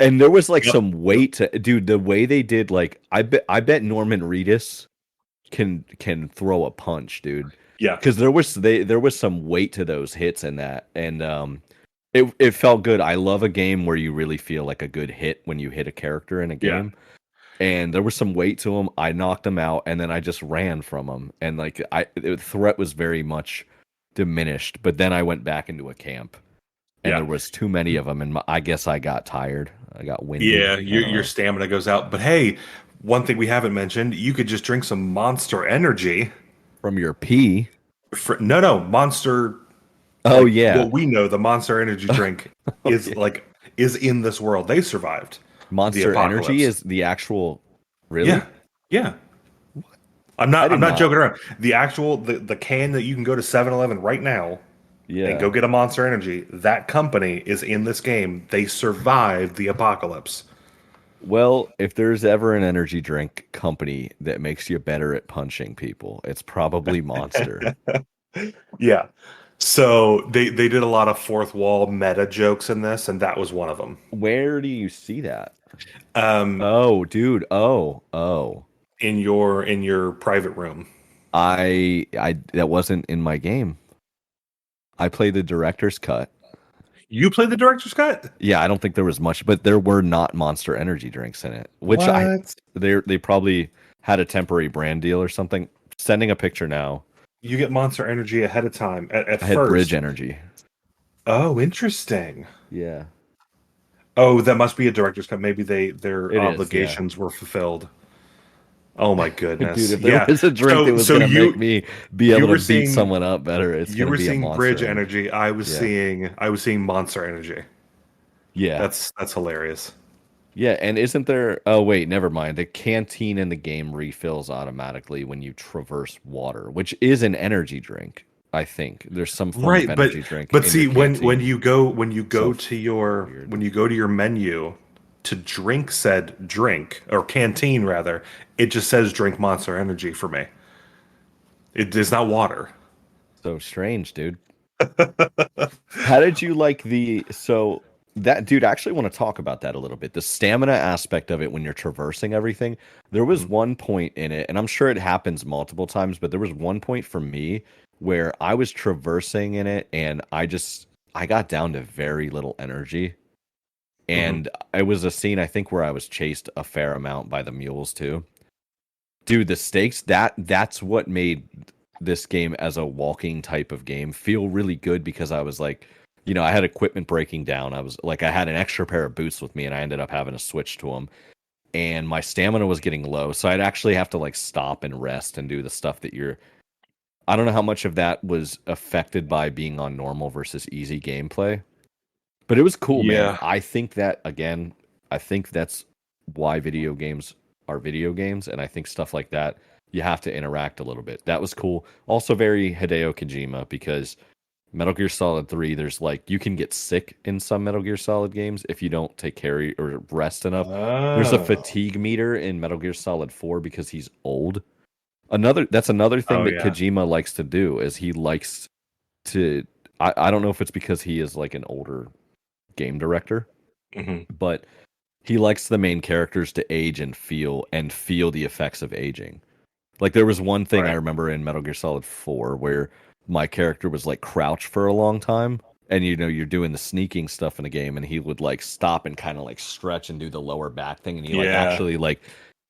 And there was like some weight to, dude, the way they did, like I bet Norman Reedus can throw a punch, dude. Yeah, because there was some weight to those hits in that, and it felt good. I love a game where you really feel like a good hit when you hit a character in a game. And there was some weight to them. I knocked them out, and then I just ran from them, and like the threat was very much diminished. But then I went back into a camp, and there was too many of them, and I guess I got tired. I got winded. Yeah, your stamina goes out. But hey, one thing we haven't mentioned: you could just drink some Monster Energy from your pee. No, Monster. Oh yeah. Well, we know the Monster Energy drink is in this world. They survived. Monster Energy is the actual. Really? Yeah. I'm not joking around. The actual the can that you can go to 7-Eleven right now. Yeah. And go get a Monster Energy. That company is in this game. They survived the apocalypse. Well, if there's ever an energy drink company that makes you better at punching people, it's probably Monster. Yeah. So they did a lot of fourth wall meta jokes in this, and that was one of them. Where do you see that? Oh, dude. Oh. In your private room. I that wasn't in my game. I played the director's cut. You played the director's cut? Yeah, I don't think there was much, but there were not Monster Energy drinks in it. Which they probably had a temporary brand deal or something. Sending a picture now. You get Monster Energy ahead of time. At I had first. Bridge Energy. Oh, interesting. Yeah. Oh, that must be a director's cut. Maybe their obligations were fulfilled. Oh my goodness, dude! If there was a drink that was going to make me be able to beat someone up better, you were seeing Bridge Energy. I was seeing Monster Energy. Yeah, that's hilarious. Yeah, and isn't there? Oh wait, never mind. The canteen in the game refills automatically when you traverse water, which is an energy drink. I think there's some form of energy drink. But see, when you go to your menu to drink said drink or canteen rather, it just says drink Monster Energy for me. It is not water. So strange, dude. How did you like that, dude? I actually want to talk about that a little bit. The stamina aspect of it when you're traversing everything. There was one point in it, and I'm sure it happens multiple times, but there was one point for me where I was traversing in it, and I got down to very little energy. And it was a scene, I think, where I was chased a fair amount by the mules too. Dude, the stakes, that's what made this game as a walking type of game feel really good, because I was like, I had equipment breaking down. I was like, I had an extra pair of boots with me, and I ended up having to switch to them. And my stamina was getting low, so I'd actually have to like stop and rest and do the stuff that I don't know how much of that was affected by being on normal versus easy gameplay. But it was cool, man. I think that's why video games are video games, and I think stuff like that, you have to interact a little bit. That was cool. Also very Hideo Kojima, because Metal Gear Solid 3, there's like, you can get sick in some Metal Gear Solid games if you don't take care or rest enough. There's a fatigue meter in Metal Gear Solid 4 because he's old. That's another thing that Kojima likes to do, is he likes to, I don't know if it's because he is like an older game director, but he likes the main characters to age and feel the effects of aging. Like there was one thing I remember in Metal Gear Solid 4 where my character was like crouched for a long time. And you're doing the sneaking stuff in the game, and he would like stop and kind of like stretch and do the lower back thing, and he like actually like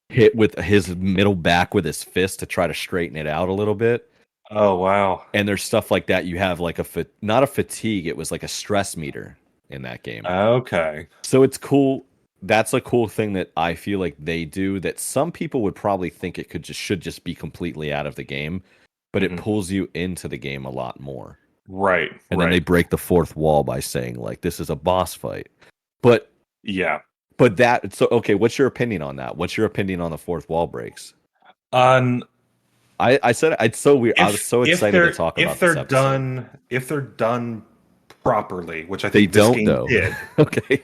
hit with his middle back with his fist to try to straighten it out a little bit. Oh wow! And there's stuff like that. You have like not a fatigue, it was like a stress meter in that game. Okay, so it's cool. That's a cool thing that I feel like they do that some people would probably think it should just be completely out of the game, but it pulls you into the game a lot more. Right. And then they break the fourth wall by saying like this is a boss fight. But okay, what's your opinion on that? What's your opinion on the fourth wall breaks? I said it's so weird. I was so excited to talk about this episode. If they're done properly, which I they think this don't game though. did. Okay.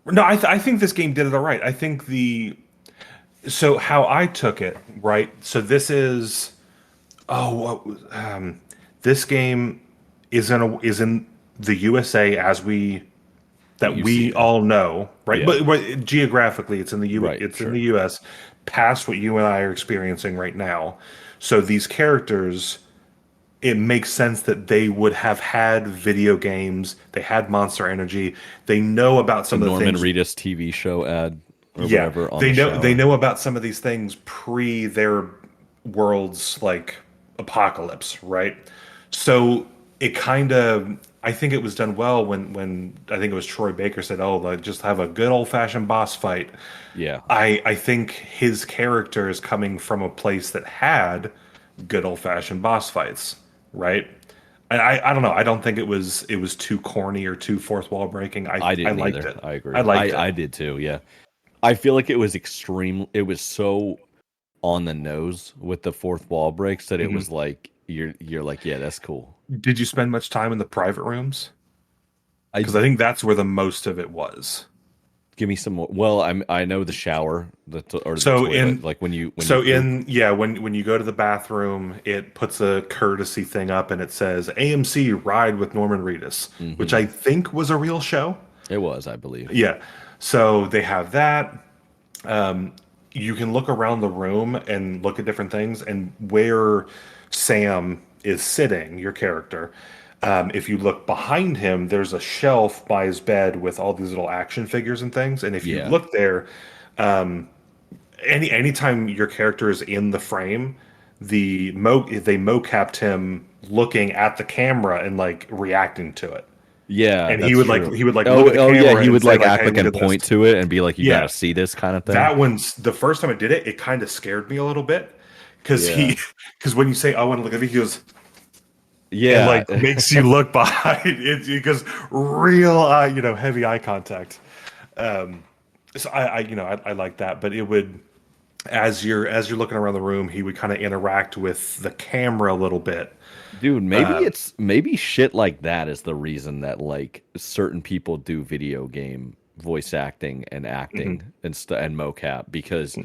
No, I think this game did it all right. I think so how I took it, right? So this is this game is in the USA as we all know, right? Yeah. But geographically, it's in the Right, in the US, past what you and I are experiencing right now. So these characters, it makes sense that they would have had video games. They had Monster Energy. They know about some of the Norman things. Reedus TV show ad or whatever. They know about some of these things pre their world's like apocalypse, right? So it kind of, I think it was done well when I think it was Troy Baker said, "Oh, like just have a good old fashioned boss fight." Yeah, I think his character is coming from a place that had good old fashioned boss fights, right? I don't know. I don't think it was too corny or too fourth wall breaking. I liked either. it. I agree. I liked it. I did too. Yeah, I feel like it was extreme. It was so on the nose with the fourth wall breaks that it was like you're like, yeah, that's cool. Did you spend much time in the private rooms? Because I think that's where the most of it was. Give me some more. Well, I know the shower, the toilet, like when you go to the bathroom, it puts a courtesy thing up and it says AMC Ride with Norman Reedus, which I think was a real show. It was, I believe. Yeah. So they have that. You can look around the room and look at different things, and where Sam is sitting, your character, if you look behind him, there's a shelf by his bed with all these little action figures and things. And if you look there, anytime your character is in the frame, they mocapped him looking at the camera and like reacting to it. Yeah, and he would look at the he would like act like and point to it and be like, "You gotta see this" kind of thing. That one's the first time I did it. It kind of scared me a little bit because when you say, "I want to look at it," he goes, "Yeah," and like makes you look behind it because real, heavy eye contact. So I like that, but it would, as you're looking around the room, he would kind of interact with the camera a little bit. Dude, maybe shit like that is the reason that like certain people do video game voice acting and acting and mocap, because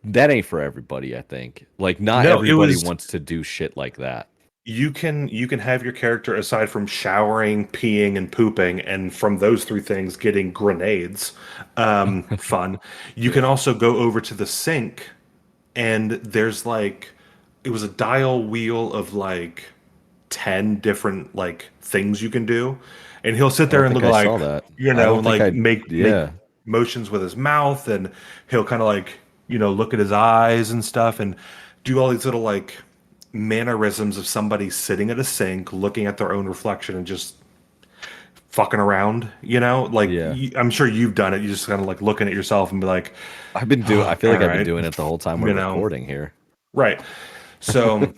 that ain't for everybody. I think like not everybody wants to do shit like that. You can have your character, aside from showering, peeing, and pooping, and from those three things getting grenades, fun. You can also go over to the sink, and there's like, it was a dial wheel of like 10 different like things you can do, and he'll sit there and look like, make motions with his mouth, and he'll kind of like, look at his eyes and stuff, and do all these little like mannerisms of somebody sitting at a sink looking at their own reflection and just fucking around, I'm sure you've done it. You just kind of like looking at yourself and be like, I feel like I've been doing it the whole time we're recording here, right? So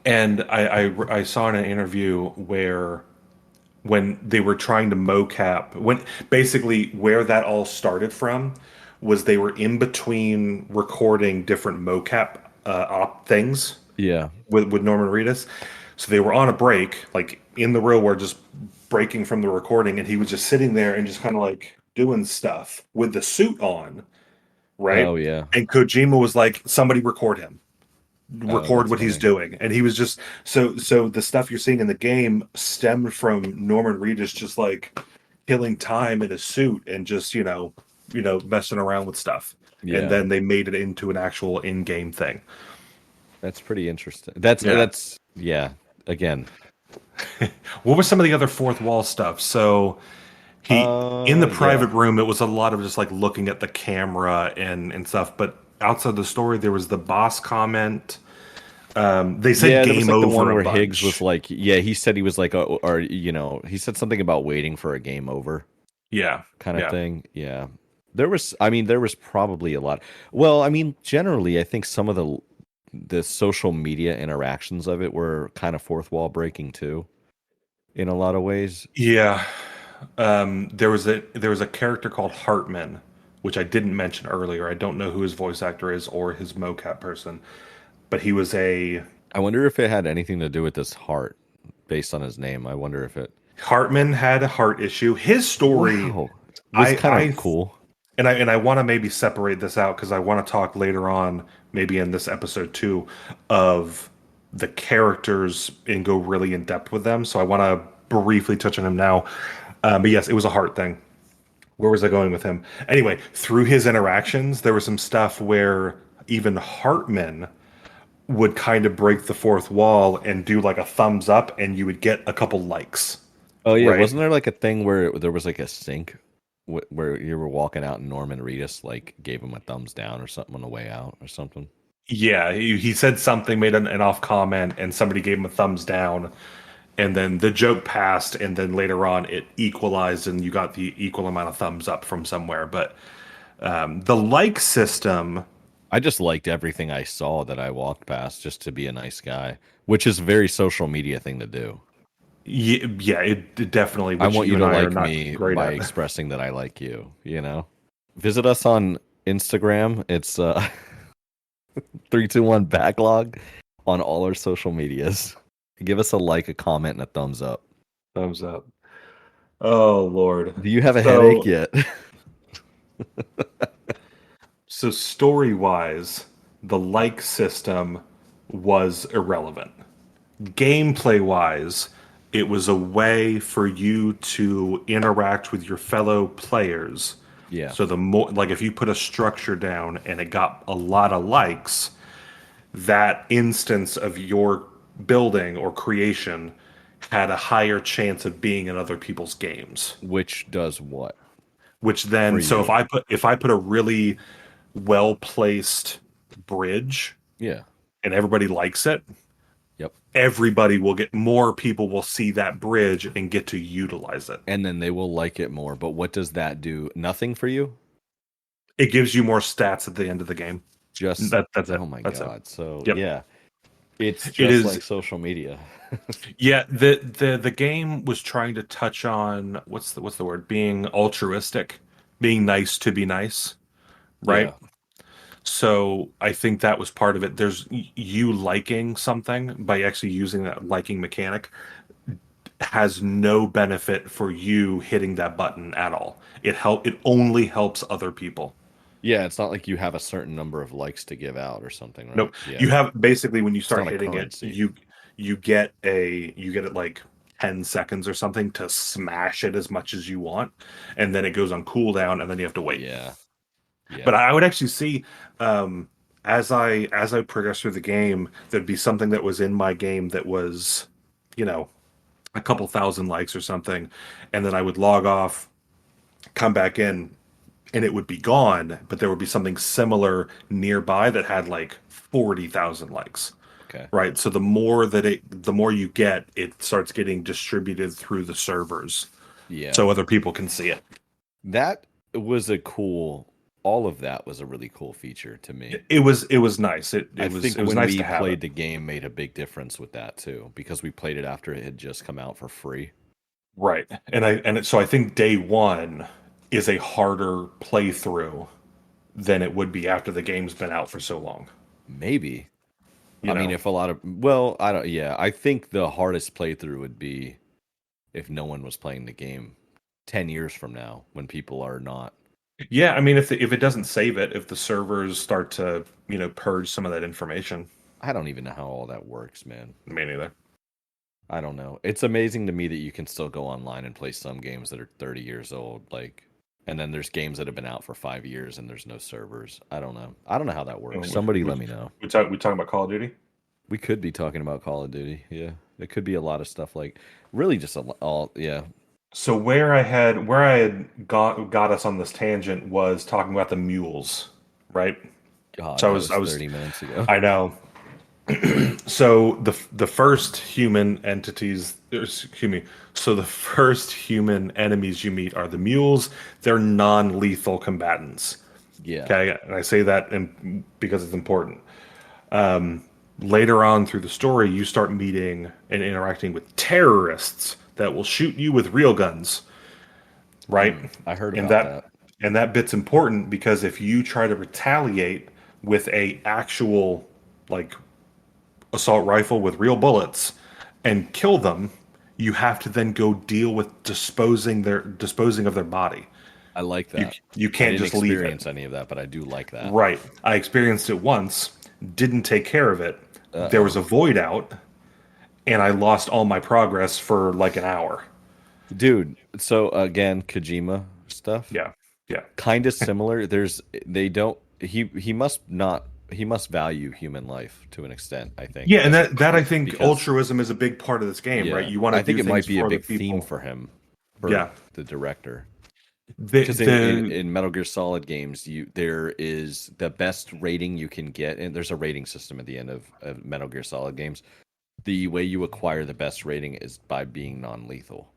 and I saw in an interview where when they were trying to mocap, when basically where that all started from was they were in between recording different mocap things. Yeah. With Norman Reedus. So they were on a break, like in the real world, just breaking from the recording, and he was just sitting there and just kind of like doing stuff with the suit on. Right? Oh yeah. And Kojima was like, somebody record him. Record what he's doing. And he was just so the stuff you're seeing in the game stemmed from Norman Reedus just like killing time in a suit and just, messing around with stuff. Yeah. And then they made it into an actual in-game thing. That's pretty interesting. That's again? What was some of the other fourth wall stuff? So in the private Yeah. room, it was a lot of just like looking at the camera and stuff. But outside the story, there was the boss comment. They said Yeah, there was game like the over one a where Higgs was bunch. like, yeah, he said he was like, or he said something about waiting for a game over Yeah, kind of yeah, thing. Yeah, there was probably a lot. Well, I mean, generally, I think some of the social media interactions of it were kind of fourth wall breaking too, in a lot of ways. yeah. There was a character called Hartman, which I didn't mention earlier. I don't know who his voice actor is or his mocap person, but he was a I wonder if it had anything to do with this heart based on his name. I wonder if it. Hartman had a heart issue. His story, Wow, was I kind of I cool. and I want to maybe separate this out because I want to talk later on, maybe in this episode too, of the characters and go really in depth with them. So I want to briefly touch on him now. But yes, it was a heart thing. Where was I going with him? Anyway, through his interactions, there was some stuff where even Hartman would kind of break the fourth wall and do like a thumbs up, and you would get a couple likes, Oh yeah, right? wasn't there like a thing where there was like a sync where you were walking out and Norman Reedus like gave him a thumbs down or something on the way out or something? Yeah, he said something, made an off comment, and somebody gave him a thumbs down, and then the joke passed, and then later on it equalized, and you got the equal amount of thumbs up from somewhere. But the like system, I just liked everything I saw that I walked past just to be a nice guy, which is a very social media thing to do. yeah, it definitely, I which want you you and to I are like not me great by at. expressing that I like you, you know? Visit us on Instagram. It's 321 backlog on all our social medias. Give us a like, a comment, and a thumbs up. Thumbs up. Oh Lord. Do you have a headache So yet? so story wise, the like system was irrelevant. Gameplay wise, it was a way for you to interact with your fellow players. Yeah. So the more, like, if you put a structure down and it got a lot of likes, that instance of your building or creation had a higher chance of being in other people's games. Which does what Which for then, so you? if I put a really well placed bridge Yeah. and everybody likes it, Yep. everybody will get, more people will see that bridge and get to utilize it. And then they will like it more. But what does that do? Nothing for you? It gives you more stats at the end of the game. Just That's it. oh my That's it. god. So Yep. yeah. It's It just is. like social media. Yeah, the game was trying to touch on what's the word? Being altruistic, being nice to be nice, right? Yeah. So I think that was part of it. There's you liking something by actually using that liking mechanic has no benefit for you hitting that button at all. It only helps other people. Yeah, it's not like you have a certain number of likes to give out or something, right? Nope. Yeah. You have basically when you It's not start a hitting it, currency. you get it like 10 seconds or something to smash it as much as you want, and then it goes on cooldown, and then you have to wait. Yeah. Yeah. But I would actually see, as I progress through the game, there'd be something that was in my game that was, you know, a couple thousand likes or something, and then I would log off, come back in, and it would be gone, but there would be something similar nearby that had like 40,000 likes. Okay. Right. So the more you get, it starts getting distributed through the servers Yeah. so other people can see it. That was all of that was a really cool feature to me. It was nice. I think it was when nice we to have played it. the game made a big difference with that too, because we played it after it had just come out for free. Right. So I think day one is a harder playthrough than it would be after the game's been out for so long. Maybe. You I mean, know? if I don't, yeah, I think the hardest playthrough would be if no one was playing the game 10 years from now when people are not. Yeah, I mean, if it doesn't save it, if the servers start to, purge some of that information. I don't even know how all that works, man. Me neither. I don't know. It's amazing to me that you can still go online and play some games that are 30 years old, and then there's games that have been out for 5 years and there's no servers. I don't know. I don't know how that works. Somebody let me know. We talking about Call of Duty? We could be talking about Call of Duty. Yeah. It could be a lot of stuff like really just all yeah. So where I had got us on this tangent was talking about the mules, right? God, So that I was was 30 minutes ago. I know. So the first human entities, excuse me. So the first human enemies you meet are the mules. They're non-lethal combatants. Yeah. Okay, and I say that because it's important. Later on through the story, you start meeting and interacting with terrorists that will shoot you with real guns, right? I heard And about that. that bit's important because if you try to retaliate with a actual like assault rifle with real bullets and kill them, you have to then go deal with disposing of their body. I like You that. you I can't didn't just leave it. experience any of that, but I do like that. Right. I experienced it once, didn't take care of it. There was Uh-oh. a void out, and I lost all my progress for like an hour. Dude, so again, Kojima stuff. Yeah. Yeah. Kind of similar. They don't he must not he must value human life to an extent, I think. Yeah, and that I think Because altruism is a big part of this game, right? yeah, You want I to think do it might things be a for the big theme people. for him, for Yeah. the director. The Because the in Metal Gear Solid games, there is the best rating you can get, and there's a rating system at the end of Metal Gear Solid games. The way you acquire the best rating is by being non-lethal.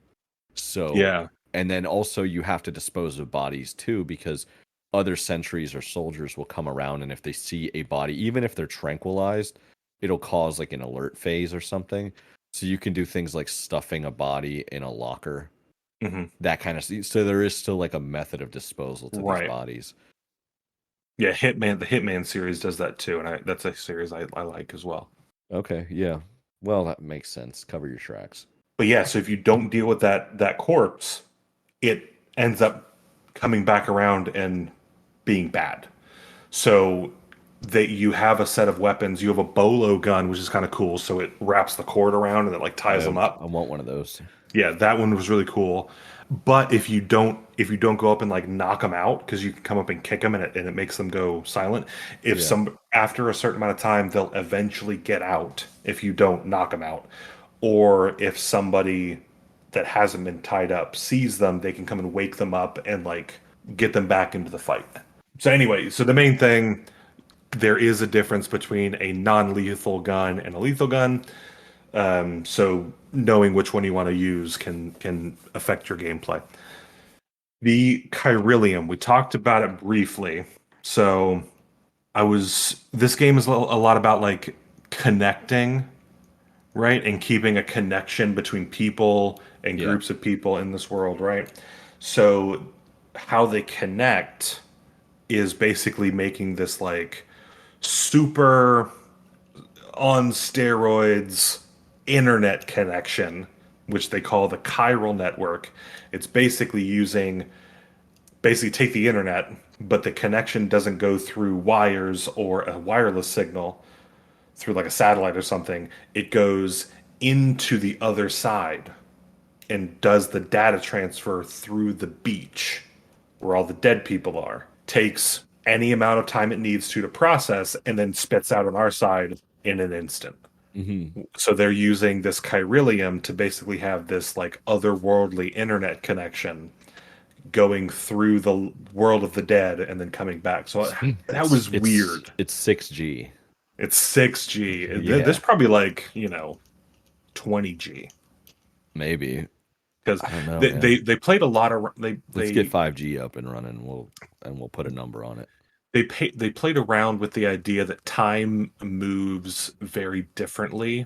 So, yeah. and then also you have to dispose of bodies too, because other sentries or soldiers will come around, and if they see a body, even if they're tranquilized, it'll cause like an alert phase or something. So you can do things like stuffing a body in a locker, Hmm. that kind of. So there is still like a method of disposal to these Right. bodies. Yeah, the Hitman series does that too, and that's a series I like as well. Okay, yeah. Well, that makes sense. Cover your tracks. But yeah, so if you don't deal with that corpse, it ends up coming back around and being bad. So that you have a set of weapons, you have a bolo gun, which is kind of cool. So it wraps the cord around and it like ties them I up. want one of those. Yeah, that one was really cool. But if you don't go up and like knock them out, because you can come up and kick them and it makes them go silent. If Yeah. some after a certain amount of time, they'll eventually get out if you don't knock them out, or if somebody that hasn't been tied up sees them, they can come and wake them up and like get them back into the fight. So anyway, so the main thing, there is a difference between a non-lethal gun and a lethal gun. So knowing which one you want to use can affect your gameplay. The Chiralium, we talked about it briefly. So this game is a lot about like connecting, right? And keeping a connection between people and Yeah. groups of people in this world, right? So how they connect is basically making this like super on steroids internet connection, which they call the chiral network. It's basically take the internet, but the connection doesn't go through wires or a wireless signal through like a satellite or something. It goes into the other side and does the data transfer through the beach where all the dead people are. Takes any amount of time it needs to process and then spits out on our side in an instant. Mm-hmm. So they're using this chiralium to basically have this like otherworldly internet connection going through the world of the dead and then coming back. So that was weird. It's 6G. It's 6G. Yeah. There's probably like, 20G. Maybe. Because I don't know. they played a lot of Let's get 5G up and running. We'll put a number on it. they played around with the idea that time moves very differently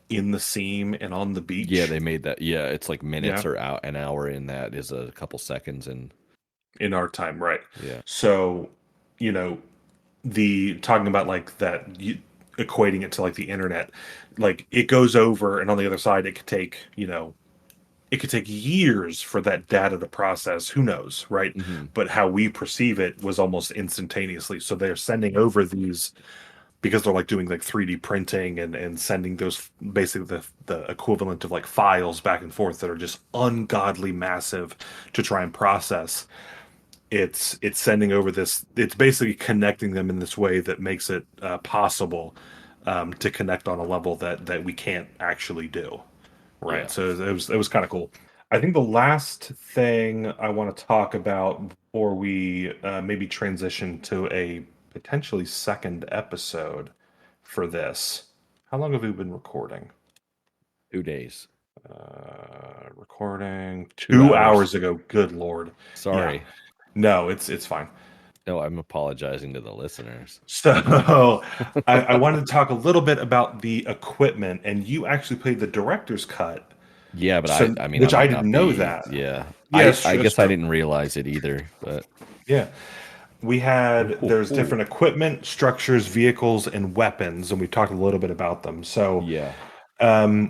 in the seam and on the beach. Yeah, they made that. Yeah, it's like minutes Yeah. or out an hour in that is a couple seconds and In our time, right? yeah. So, the talking about like that, equating it to like the internet, like it goes over, and on the other side, it could take years for that data to process. Who knows, right? Mm-hmm. But how we perceive it was almost instantaneously. So they're sending over these because they're like doing like 3D printing and sending those basically the equivalent of like files back and forth that are just ungodly massive to try and process. It's sending over this. It's basically connecting them in this way that makes it possible to connect on a level that we can't actually do. Right. Yeah. So it was kind of cool. I think the last thing I want to talk about before we maybe transition to a potentially second episode for this. How long have we been recording? 2 days. Recording 2 2 hours hours. ago. Good Lord. Yeah. Sorry. No, it's fine. No, I'm apologizing to the listeners. So I wanted to talk a little bit about the equipment, and you actually played the director's cut. Yeah, but So, I mean, I which I might didn't not know be. that. Yeah. Yeah, I it's guess I true. didn't realize it either, but Yeah. There's Ooh. different equipment, structures, vehicles, and weapons, and we talked a little bit about them. So yeah.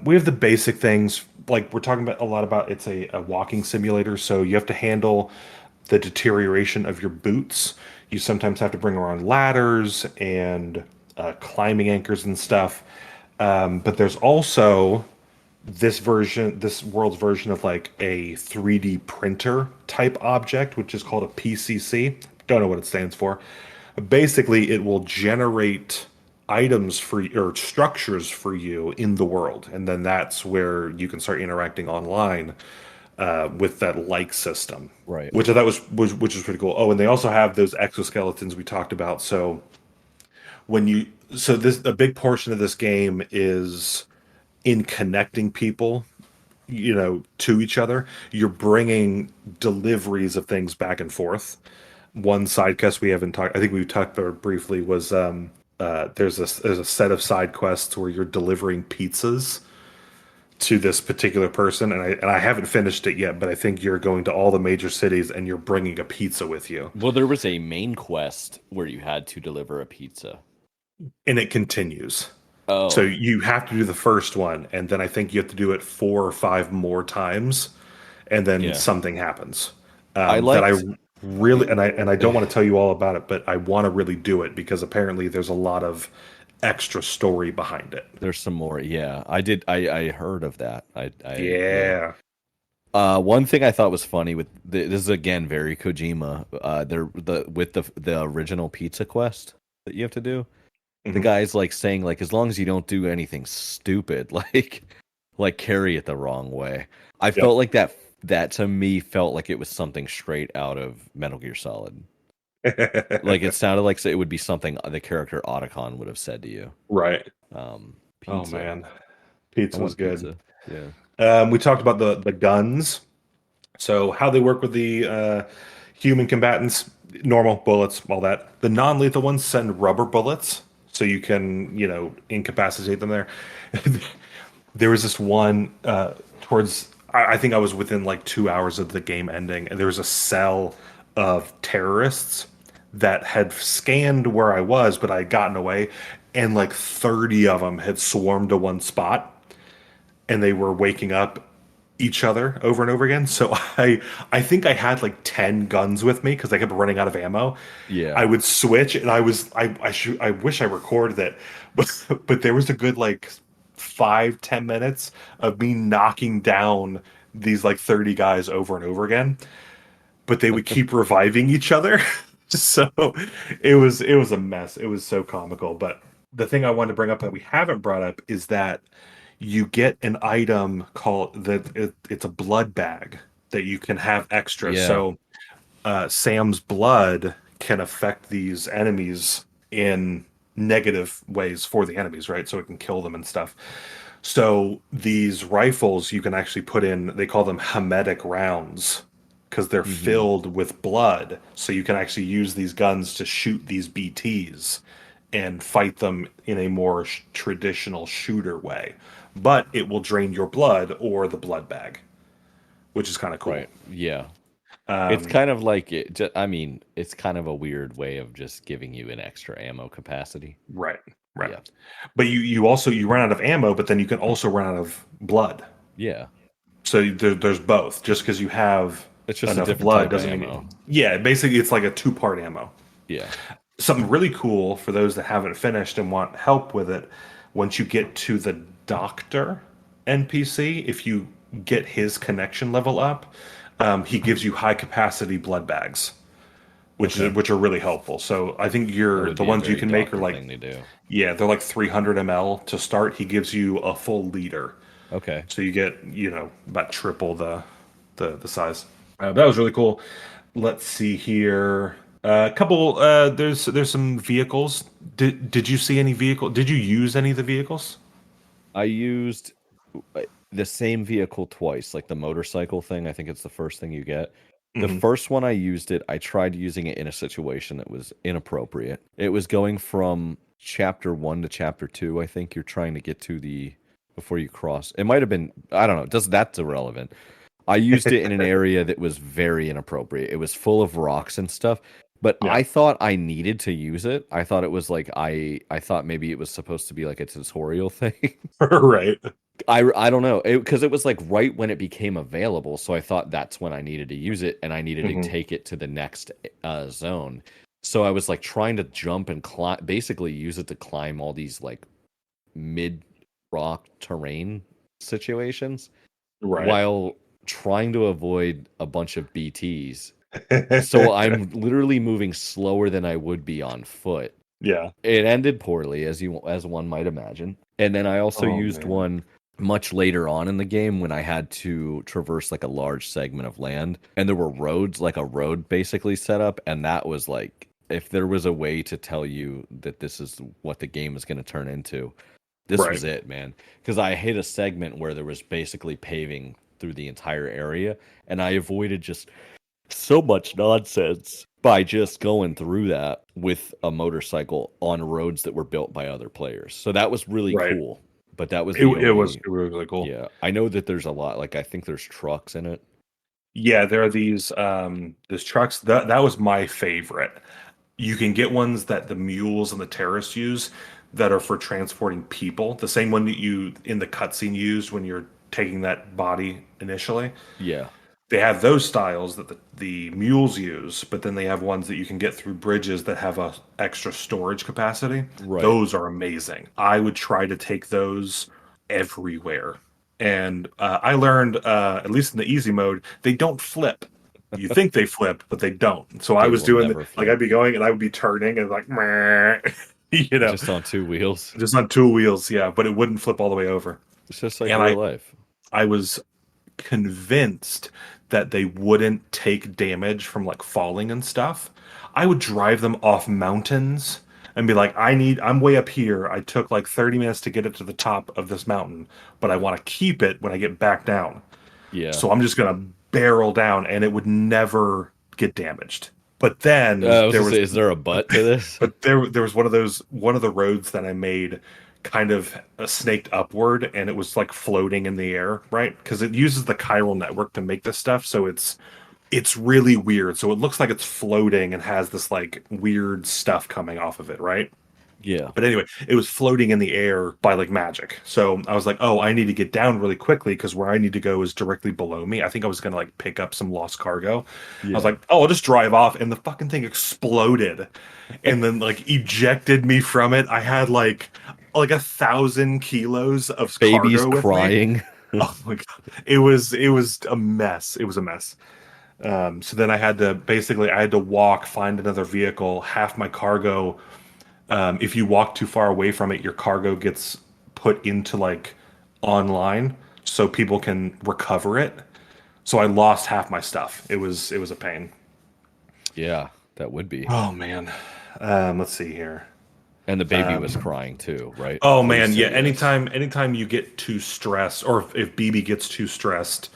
we have the basic things, like we're talking about a lot about it's a walking simulator, so you have to handle the deterioration of your boots. You sometimes have to bring around ladders and climbing anchors and stuff. But there's also this world's version of like a 3D printer type object, which is called a PCC. Don't know what it stands for. Basically, it will generate items for or structures for you in the world, and then that's where you can start interacting online with that like system, Right. which I thought was which is pretty cool. Oh, and they also have those exoskeletons we talked about. So when you so this a big portion of this game is in connecting people, to each other. You're bringing deliveries of things back and forth. One side quest we haven't talked, I think we talked about briefly, was there's a set of side quests where you're delivering pizzas to this particular person, and I haven't finished it yet, but I think you're going to all the major cities and you're bringing a pizza with you, Well, there was a main quest where you had to deliver a pizza. and it continues. Oh. So you have to do the first one, and then I think you have to do it 4 or 5 more times, and then Yeah. something happens. I That I liked really, and I don't want to tell you all about it, but I want to really do it because apparently there's a lot of extra story behind it. there's some more. Yeah. I heard of that. Yeah. One thing I thought was funny with this is again very Kojima. The original pizza quest that you have to do. The Mhm. guy's like saying like as long as you don't do anything stupid, like carry it the wrong way. I felt like that to me felt like it was something straight out of Metal Gear Solid. Like it sounded like it would be something the character Otacon would have said to you. Right. Pizza. Oh man, I pizza was want good. pizza. Yeah. We talked about the guns. So how they work with the human combatants, normal bullets, all that. The non-lethal ones send rubber bullets, so you can, incapacitate them there. There was this one towards, I think I was within like 2 hours of the game ending, and there was a cell of terrorists that had scanned where I was, but I had gotten away, and like 30 of them had swarmed to one spot, and they were waking up each other over and over again. So I think I had like 10 guns with me because I kept running out of ammo. Yeah. I would switch, and I wish I recorded it, but there was a good like 5-10 minutes of me knocking down these like 30 guys over and over again, but they would keep reviving each other. So it was a mess. It was so comical. But the thing I wanted to bring up that we haven't brought up is that you get an item called it's a blood bag that you can have extra. Yeah. So Sam's blood can affect these enemies in negative ways for the enemies, right? So it can kill them and stuff. So these rifles you can actually put in, they call them Hametic rounds because they're filled with blood. So you can actually use these guns to shoot these BTs and fight them in a more traditional shooter way. But it will drain your blood or the blood bag, which is kind of cool. Right. Yeah. It's kind of like it's kind of a weird way of just giving you an extra ammo capacity. Right. Yeah. But you also run out of ammo, but then you can also run out of blood. Yeah. So there's both. Just because you have It's just a enough different blood type of doesn't ammo. mean. Yeah, basically it's like a 2-part ammo. Yeah. Something really cool for those that haven't finished and want help with it. Once you get to the doctor NPC, if you get his connection level up, he gives you high capacity blood bags. which are really helpful. So I think the ones you can make are like thing to do. yeah, they're like 300 ml to start. He gives you a full liter, Okay. so you get about triple the size. That was really cool. Let's see here. A couple. There's some vehicles. Did you see any vehicle? Did you use any of the vehicles? I used the same vehicle twice, like the motorcycle thing. I think it's the first thing you get. The Mhm. first one I used it, I tried using it in a situation that was inappropriate. It was going from chapter 1 to chapter 2. I think you're trying to get to the before you cross. It might have been, I don't know. That's irrelevant. I used it in an area that was very inappropriate. It was full of rocks and stuff. But Yeah. I thought I needed to use it. I thought it was like I thought maybe it was supposed to be like a tutorial thing. Right. I don't know, because it was like right when it became available, so I thought that's when I needed to use it, and I needed to Mhm. take it to the next zone. So I was like trying to jump and climb, basically use it to climb all these like mid rock terrain situations Right. while trying to avoid a bunch of BTs. So I'm literally moving slower than I would be on foot. Yeah. It ended poorly, as one might imagine. And then I also Oh, used man. one much later on in the game when I had to traverse like a large segment of land, and there were roads, like a road basically set up, and that was like, if there was a way to tell you that this is what the game is going to turn into, this Right. was it, man. Because I hit a segment where there was basically paving through the entire area, and I avoided just so much nonsense by just going through that with a motorcycle on roads that were built by other players. So that was really Right. cool. But that was It, the it was only, really cool. yeah. I know that there's a lot. Like I think there's trucks in it. Yeah, there are these trucks. That was my favorite. You can get ones that the mules and the terrorists use that are for transporting people. The same one that you in the cutscene used when you're taking that body initially. Yeah, They have those styles that the mules use, but then they have ones that you can get through bridges that have a extra storage capacity. right. Those are amazing. I would try to take those everywhere. And I learned, at least in the easy mode, they don't flip. You think they flip, but they don't. So I They was will doing never like flip. I'd be going and I would be turning and like, meh, Just on two wheels. just on two wheels, yeah. But it wouldn't flip all the way over. It's just like And real life. I was convinced that they wouldn't take damage from like falling and stuff. I would drive them off mountains and be like, I'm way up here. I took like 30 minutes to get it to the top of this mountain, but I want to keep it when I get back down. Yeah. So I'm just gonna barrel down and it would never get damaged. But then is there a butt to this? but there was one of the roads that I made kind of snaked upward and it was like floating in the air, right? Because it uses the chiral network to make this stuff, so it's really weird. So it looks like it's floating and has this like weird stuff coming off of it, right? Yeah. But anyway, it was floating in the air by like magic. So I was like, oh, I need to get down really quickly because where I need to go is directly below me. I think I was gonna like pick up some lost cargo. I was like, oh, I'll just drive off, and the fucking thing exploded, and then like ejected me from it. I had like 1,000 kilos of Babies cargo with me. crying. Oh my god, it was a mess. It was a mess. So then I had to walk, find another vehicle. Half my cargo. If you walk too far away from it, your cargo gets put into like online, so people can recover it. So I lost half my stuff. It was a pain. Yeah, that would be. Oh man. Let's see here. And the baby was crying too, right? Oh Please man, say yeah. yes. Anytime you get too stressed, or if BB gets too stressed,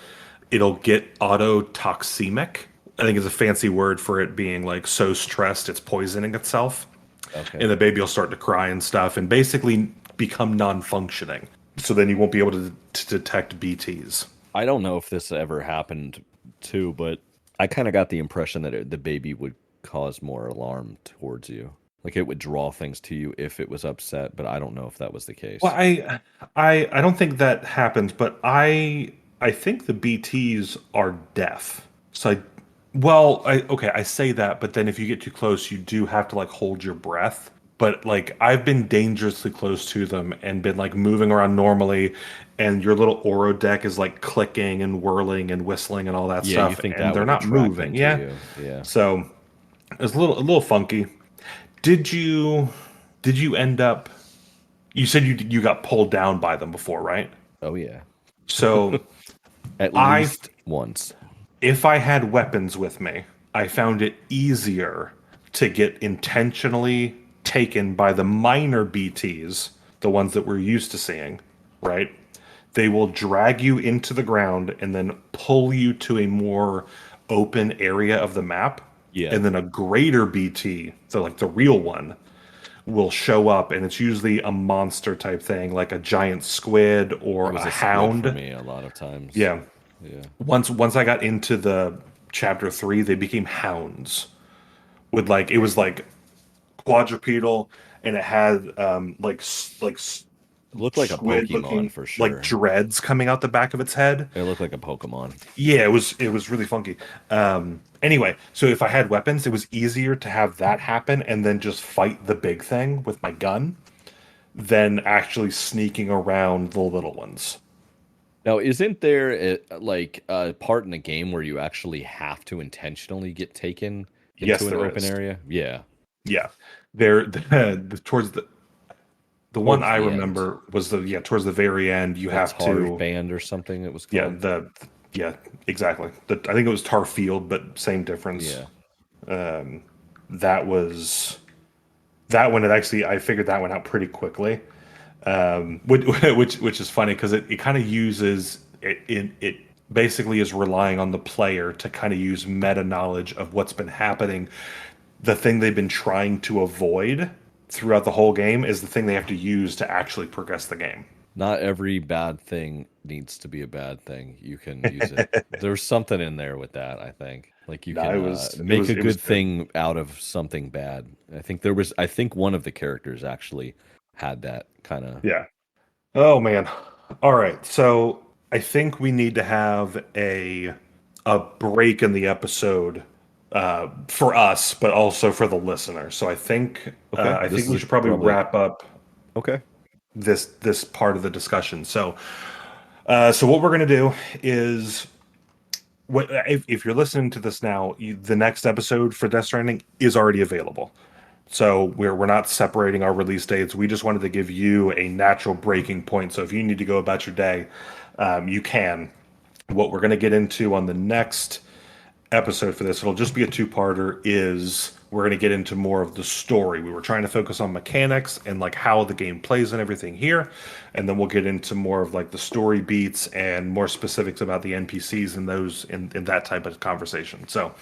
it'll get autotoxemic. I think is a fancy word for it being like so stressed it's poisoning itself. Okay. And the baby will start to cry and stuff and basically become non-functioning. So then you won't be able to detect BTs. I don't know if this ever happened too, but I kind of got the impression that the baby would cause more alarm towards you. Like it would draw things to you if it was upset, but I don't know if that was the case. Well, I don't think that happens, but I think the BTs are deaf. So I say that, but then if you get too close, you do have to like hold your breath. But like I've been dangerously close to them and been like moving around normally, and your little Oro deck is like clicking and whirling and whistling and all that Yeah, stuff, you think and that they're would not attract moving. them to Yeah. you. Yeah. So It was a little funky. Did you end up? You said you got pulled down by them before, right? Oh yeah, So at I least once. if I had weapons with me, I found it easier to get intentionally taken by the minor BTs, the ones that we're used to seeing, right? They will drag you into the ground and then pull you to a more open area of the map. Yeah. And then a greater BT, so like the real one, will show up, and it's usually a monster type thing, like a giant squid or It was a a squid hound. for me a lot of times. Yeah. Yeah. Once I got into the chapter 3, they became hounds. With like it was like quadrupedal, and it had It looked like a squid Pokemon looking for sure. like dreads coming out the back of its head. It looked like a Pokemon. Yeah, it was really funky. Anyway, so if I had weapons, it was easier to have that happen and then just fight the big thing with my gun than actually sneaking around the little ones. Now, isn't there like a part in the game where you actually have to intentionally get taken Yes, into an there open is. area? Yeah. Yeah, there towards the one Towards I the end. remember was towards the very end. You have Tar to Band or something it was yeah called. exactly. I think it was Tar Field, but same difference. Yeah. That was that one. It actually I figured that one out pretty quickly. Which is funny because it kind of uses it basically is relying on the player to kind of use meta knowledge of what's been happening. The thing they've been trying to avoid throughout the whole game is the thing they have to use to actually progress the game. Not every bad thing needs to be a bad thing. You can use it. There's something in there with that, I think. Like you No, can make a it was good thing out of something bad. I think one of the characters actually had that kind of. Yeah. Oh man. All right. So I think we need to have a break in the episode for us, but also for the listener. So I think Okay, I this think we is should probably probably- wrap up Okay. this part of the discussion. So so what we're gonna do is if you're listening to this now, the next episode for Death Stranding is already available. So we're not separating our release dates. We just wanted to give you a natural breaking point. So if you need to go about your day, you can. What we're going to get into on the next episode for this, it'll just be a two-parter, is we're going to get into more of the story. We were trying to focus on mechanics and like how the game plays and everything here, and then we'll get into more of like the story beats and more specifics about the NPCs and those in that type of conversation. So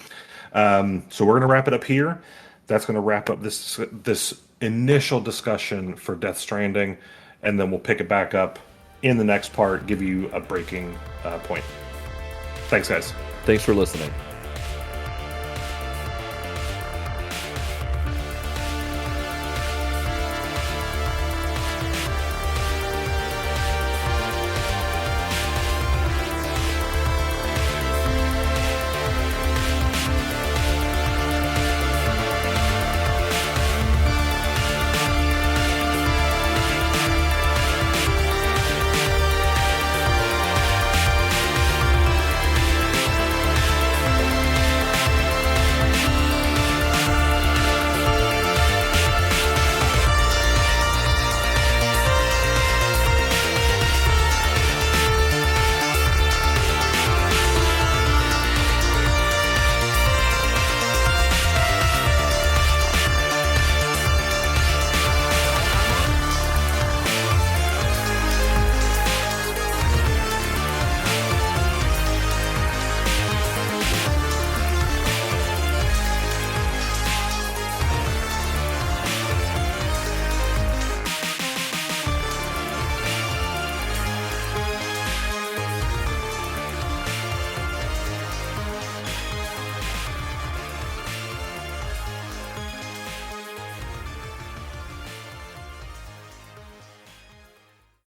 so we're going to wrap it up here. That's going to wrap up this initial discussion for Death Stranding, and then we'll pick it back up in the next part, give you a breaking point. Thanks, guys. Thanks for listening.